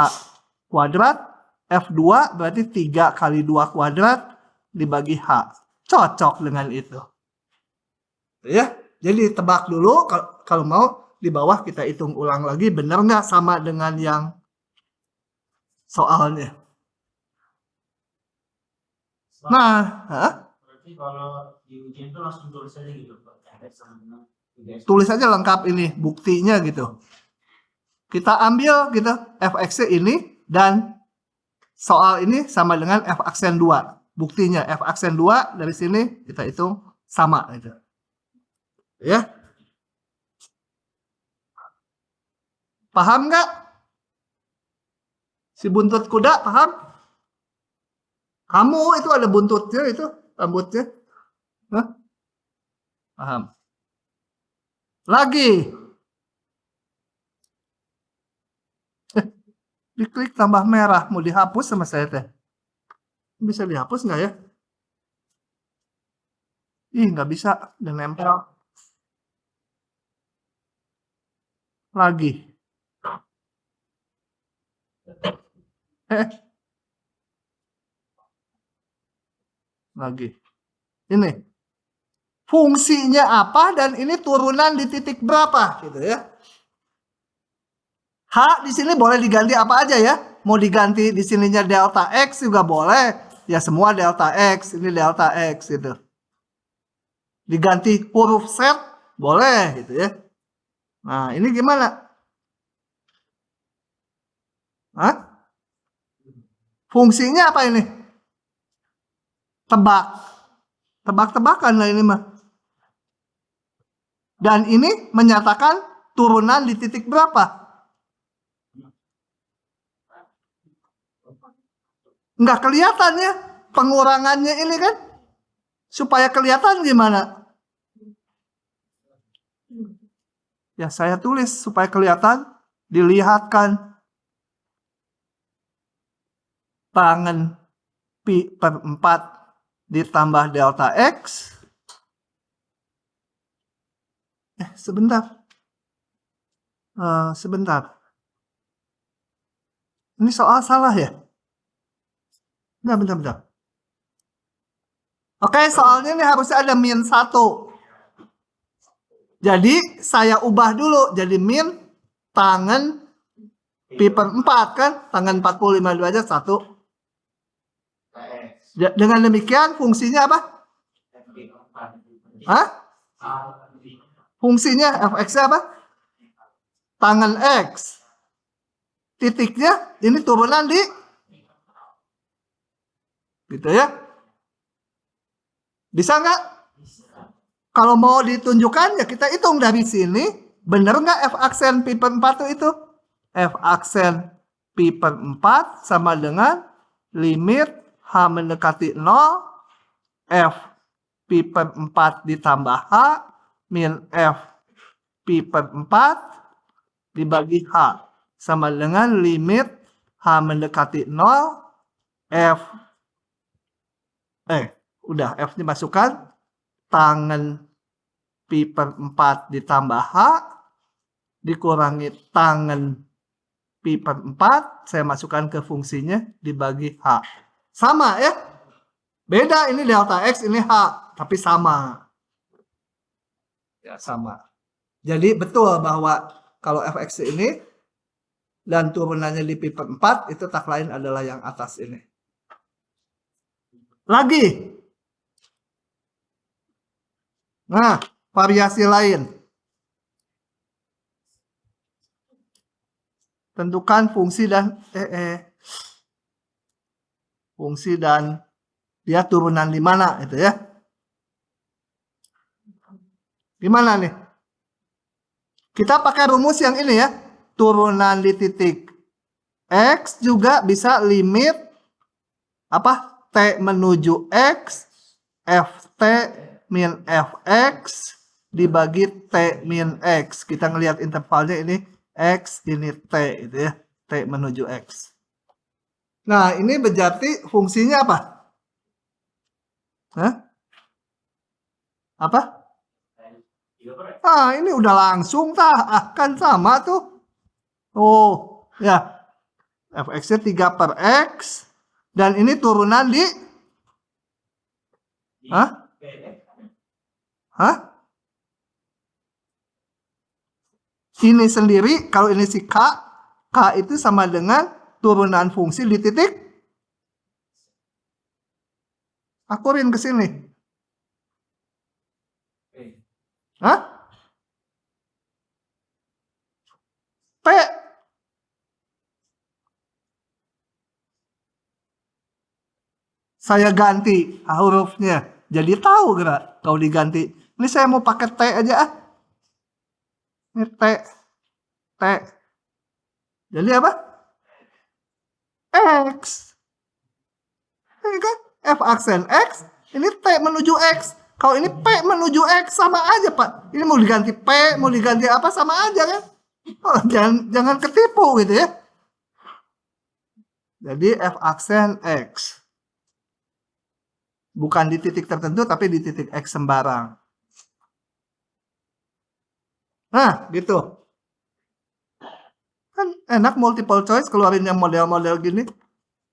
kuadrat. F2 berarti 3 kali 2 kuadrat dibagi H. Cocok dengan itu. Ya, jadi tebak dulu. Kalau mau di bawah kita hitung ulang lagi. Benar nggak sama dengan yang soalnya? Nah,
berarti kalau di ujian itu langsung tulis aja gitu,
tulis aja lengkap ini buktinya gitu. Kita ambil gitu fx ini dan soal ini sama dengan f aksen 2. Buktinya f aksen 2 dari sini kita hitung sama gitu. Ya. Paham nggak? Si buntut kuda paham? Kamu itu ada buntutnya itu, rambutnya. Hah? Paham. Lagi. Diklik tambah merah. Mau dihapus sama saya teh. Bisa dihapus nggak ya? Ih, nggak bisa. Dan nempel. Lagi. Lagi. Ini. Fungsinya apa dan ini turunan di titik berapa gitu ya. H di sini boleh diganti apa aja ya. Mau diganti di sininya delta X juga boleh. Ya semua delta X, ini delta X gitu. Diganti huruf Z boleh gitu ya. Nah, ini gimana? Hah? Fungsinya apa ini? Tebak. Tebak-tebakan lah ini mah. Dan ini menyatakan turunan di titik berapa? Nggak kelihatan ya pengurangannya ini kan. Supaya kelihatan gimana? Ya saya tulis supaya kelihatan. Dilihatkan. Tangan pi per 4 ditambah delta X. Sebentar. Sebentar. Ini soal salah ya? Bentar. Oke, soalnya ini harusnya ada min 1. Jadi, saya ubah dulu. Jadi, min tangan pi per 4 kan? Tangan 45 aja 1. Dengan demikian, fungsinya apa? Hah? Fungsinya fx-nya apa? Tangan X. Titiknya ini turunan di gitu ya. Bisa nggak? Kalau mau ditunjukkan ya kita hitung dari sini. Bener nggak f aksen pi per 4 itu? F aksen pi per 4 sama dengan limit H mendekati 0 F pi per 4 ditambah H min F pi per 4 dibagi H sama dengan limit H mendekati 0 F udah F dimasukkan tangan pi per 4 ditambah H dikurangi tangan pi per 4 saya masukkan ke fungsinya dibagi H sama ya, beda ini delta X ini H tapi sama ya, sama. Jadi betul bahwa kalau fx ini dan turunannya di pi per 4 itu tak lain adalah yang atas ini. Lagi. Nah, variasi lain. Tentukan fungsi dan fungsi dan dia turunan di mana itu ya. Di mana nih? Kita pakai rumus yang ini ya. Turunan di titik X juga bisa limit apa? T menuju X Ft min Fx dibagi T min X. Kita ngelihat intervalnya ini X ini T itu ya. T menuju X. Nah ini berarti fungsinya apa? Hah? Apa? Ah ini udah langsung akan sama tuh. Oh ya. Fx-nya 3 per X. Dan ini turunan di Hah? Ini sendiri, kalau ini si K itu sama dengan turunan fungsi di titik. Akurin ke sini. Hah? P. Saya ganti hurufnya. Jadi tahu gerak kalau diganti. Ini saya mau pakai T aja ah. Ini T. Jadi apa? X. Ini kan F aksen X. Ini T menuju X. Kalau ini P menuju X sama aja Pak. Ini mau diganti P, mau diganti apa sama aja kan? Oh, jangan ketipu gitu ya. Jadi F aksen X. Bukan di titik tertentu tapi di titik X sembarang. Nah, gitu. Kan enak multiple choice keluarin yang model-model gini.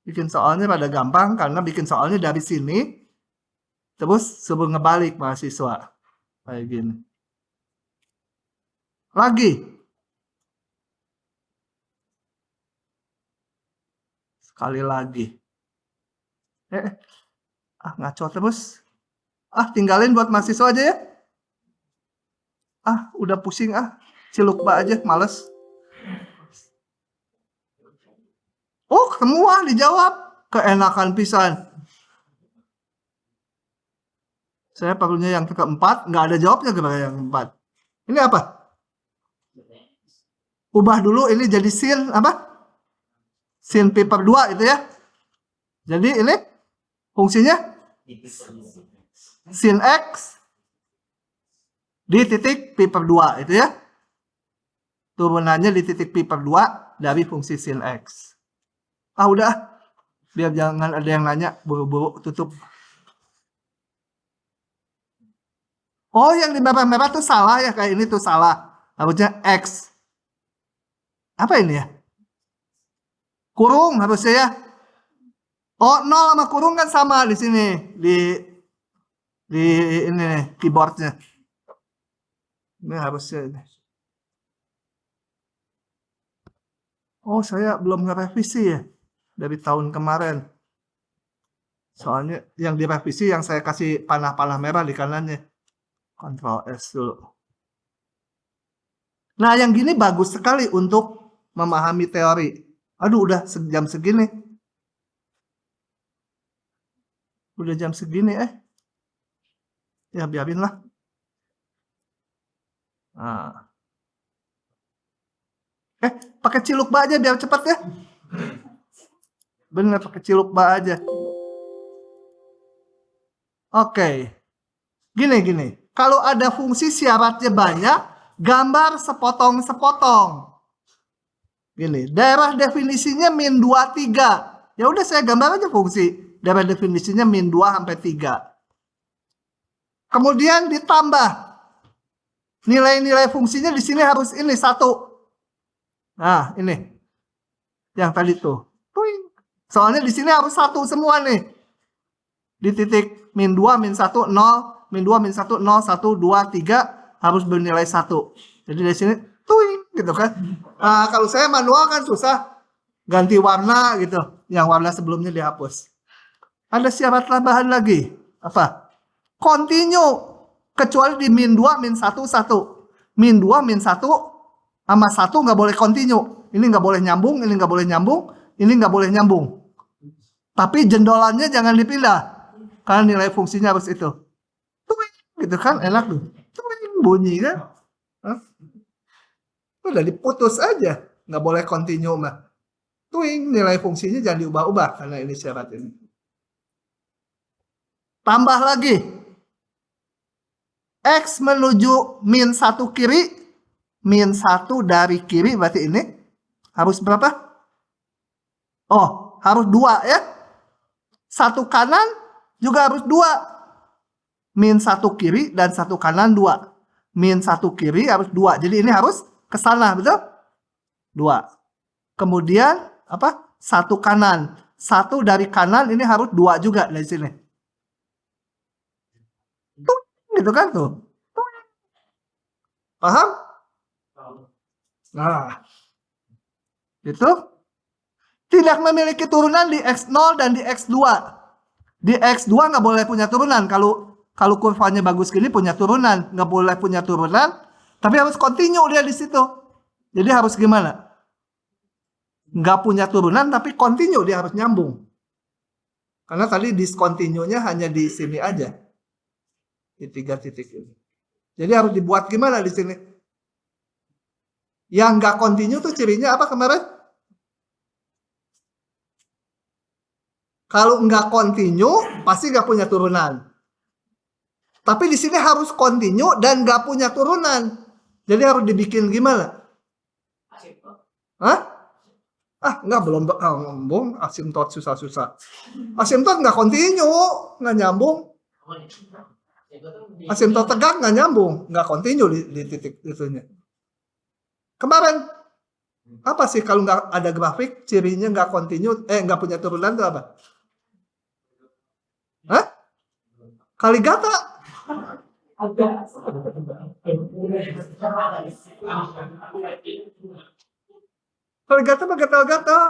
Bikin soalnya pada gampang karena bikin soalnya dari sini. Terus suruh ngebalik mahasiswa. Kayak gini. Lagi. Sekali lagi. Ngaco terus. Tinggalin buat mahasiswa aja ya. Udah pusing Cilukba aja, males. Oh, semua dijawab. Keenakan pisan. Saya perlunya yang keempat, nggak ada jawabnya ke yang keempat. Ini apa? Ubah dulu ini jadi sin apa? Sin pi per 2 itu ya. Jadi ini fungsinya sin X di titik pi per 2 itu ya. Turunannya di titik pi per 2 dari fungsi sin X. Udah. Biar jangan ada yang nanya, buru-buru tutup. Oh, yang di merah-merah tuh salah ya, kayak ini tuh salah. Harusnya X. Apa ini ya? Kurung harusnya ya. Oh, 0 sama kurung kan sama di sini. Di ini nih, keyboardnya. Ini harusnya ini. Oh, saya belum ngerevisi ya. Dari tahun kemarin. Soalnya yang direvisi yang saya kasih panah-panah merah di kanannya. Ctrl S dulu. Nah, yang gini bagus sekali untuk memahami teori. Aduh, udah jam segini. Udah jam segini, ya biarin lah. Nah. Pakai ciluk ba aja biar cepat ya. Bener, pakai ciluk ba aja. Oke. Gini. Kalau ada fungsi syaratnya banyak, gambar sepotong-sepotong. Gini, daerah definisinya min 2, 3. Ya udah saya gambar aja fungsi. Daerah definisinya min 2 sampai 3. Kemudian ditambah. Nilai-nilai fungsinya di sini harus ini 1. Nah, ini. Yang tadi tuh. Soalnya di sini harus 1 semua nih. Di titik min 2, min 1, 0. Min 2, min 1, 0, 1, 2, 3. Harus bernilai 1. Jadi di sini, gitu kan. Nah, kalau saya manual kan susah. Ganti warna gitu. Yang warna sebelumnya dihapus. Ada syarat tambahan lagi. Apa? Continue. Kecuali di min 2, min 1, 1. Min 2, min 1 sama 1 nggak boleh continue. Ini nggak boleh nyambung, ini nggak boleh nyambung, ini nggak boleh nyambung. Tapi jendolannya jangan dipindah. Karena nilai fungsinya harus itu. Gitu kan, enak tuh. Bunyi kan. Udah diputus aja. Nggak boleh continue mah. Nilai fungsinya jangan diubah-ubah. Karena ini syarat ini. Tambah lagi. X menuju min 1 kiri. Min 1 dari kiri berarti ini. Harus berapa? Oh, harus 2 ya. 1 kanan juga harus 2. Min 1 kiri dan 1 kanan 2. Min 1 kiri harus 2. Jadi ini harus ke sana, betul? 2. Kemudian apa? 1 kanan. 1 dari kanan ini harus 2 juga dari sini. Gitu kan tuh. Paham? Nah. Itu tidak memiliki turunan di X0 dan di X2. Di X2 nggak boleh punya turunan. Kalau kurvanya bagus gini punya turunan. Nggak boleh punya turunan. Tapi harus continue dia di situ. Jadi harus gimana? Nggak punya turunan tapi continue dia harus nyambung. Karena tadi discontinue-nya hanya di sini aja. Di 3 titik ini. Jadi harus dibuat gimana di sini? Yang nggak continue tuh cirinya apa kemarin? Kalau nggak continue, pasti nggak punya turunan. Tapi di sini harus continue dan nggak punya turunan. Jadi harus dibikin gimana? Hah? Nggak belum nyambung. Asimtot susah-susah. Asimtot nggak continue, nggak nyambung. Asimtot tegak nggak nyambung, nggak continue di titik itunya. Kemarin apa sih kalau nggak ada grafik cirinya nggak continue, nggak punya turunan itu apa? Hah? Kaligata. Kaligata apa gatal-gatal?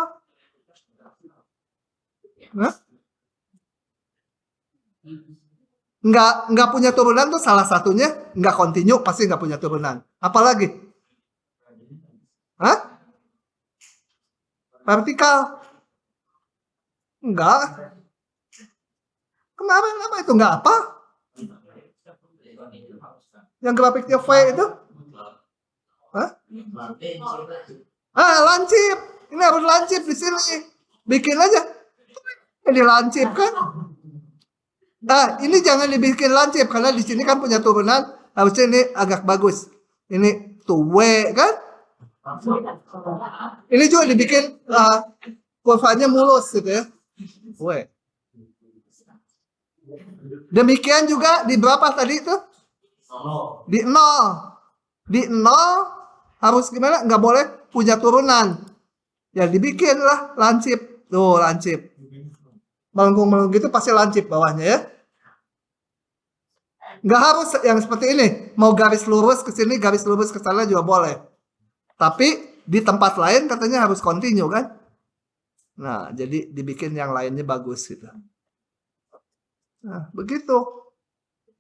Hah? Nggak punya turunan tuh salah satunya nggak continue, pasti nggak punya turunan. Apalagi? Hah? Vertikal? Enggak. Kemarin apa itu? Enggak apa? Yang grafiknya V itu? Hah? Lancip. Ini harus lancip di sini. Bikin aja. Ini lancip kan? Ini jangan dibikin lancip karena di sini kan punya turunan. Harusnya ini agak bagus. Ini tuh W kan? Ini juga dibikin kurvanya mulus gitu ya. W. Demikian juga di berapa tadi itu? Di 0. Di 0 harus gimana? Nggak boleh punya turunan. Ya dibikin lah lancip. Tuh lancip. Melengkung-melengkung gitu pasti lancip bawahnya ya. Nggak harus yang seperti ini. Mau garis lurus ke sini, garis lurus ke sana juga boleh. Tapi di tempat lain katanya harus continue kan. Nah, jadi dibikin yang lainnya bagus gitu. Nah, begitu.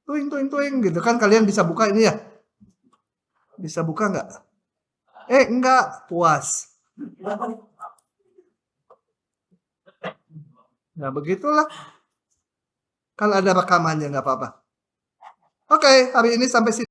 Tuing, tuing, tuing gitu kan. Kalian bisa buka ini ya? Bisa buka nggak? Enggak. Puas. Nah, begitulah. Kan ada rekamannya, nggak apa-apa. Oke, hari ini sampai sini.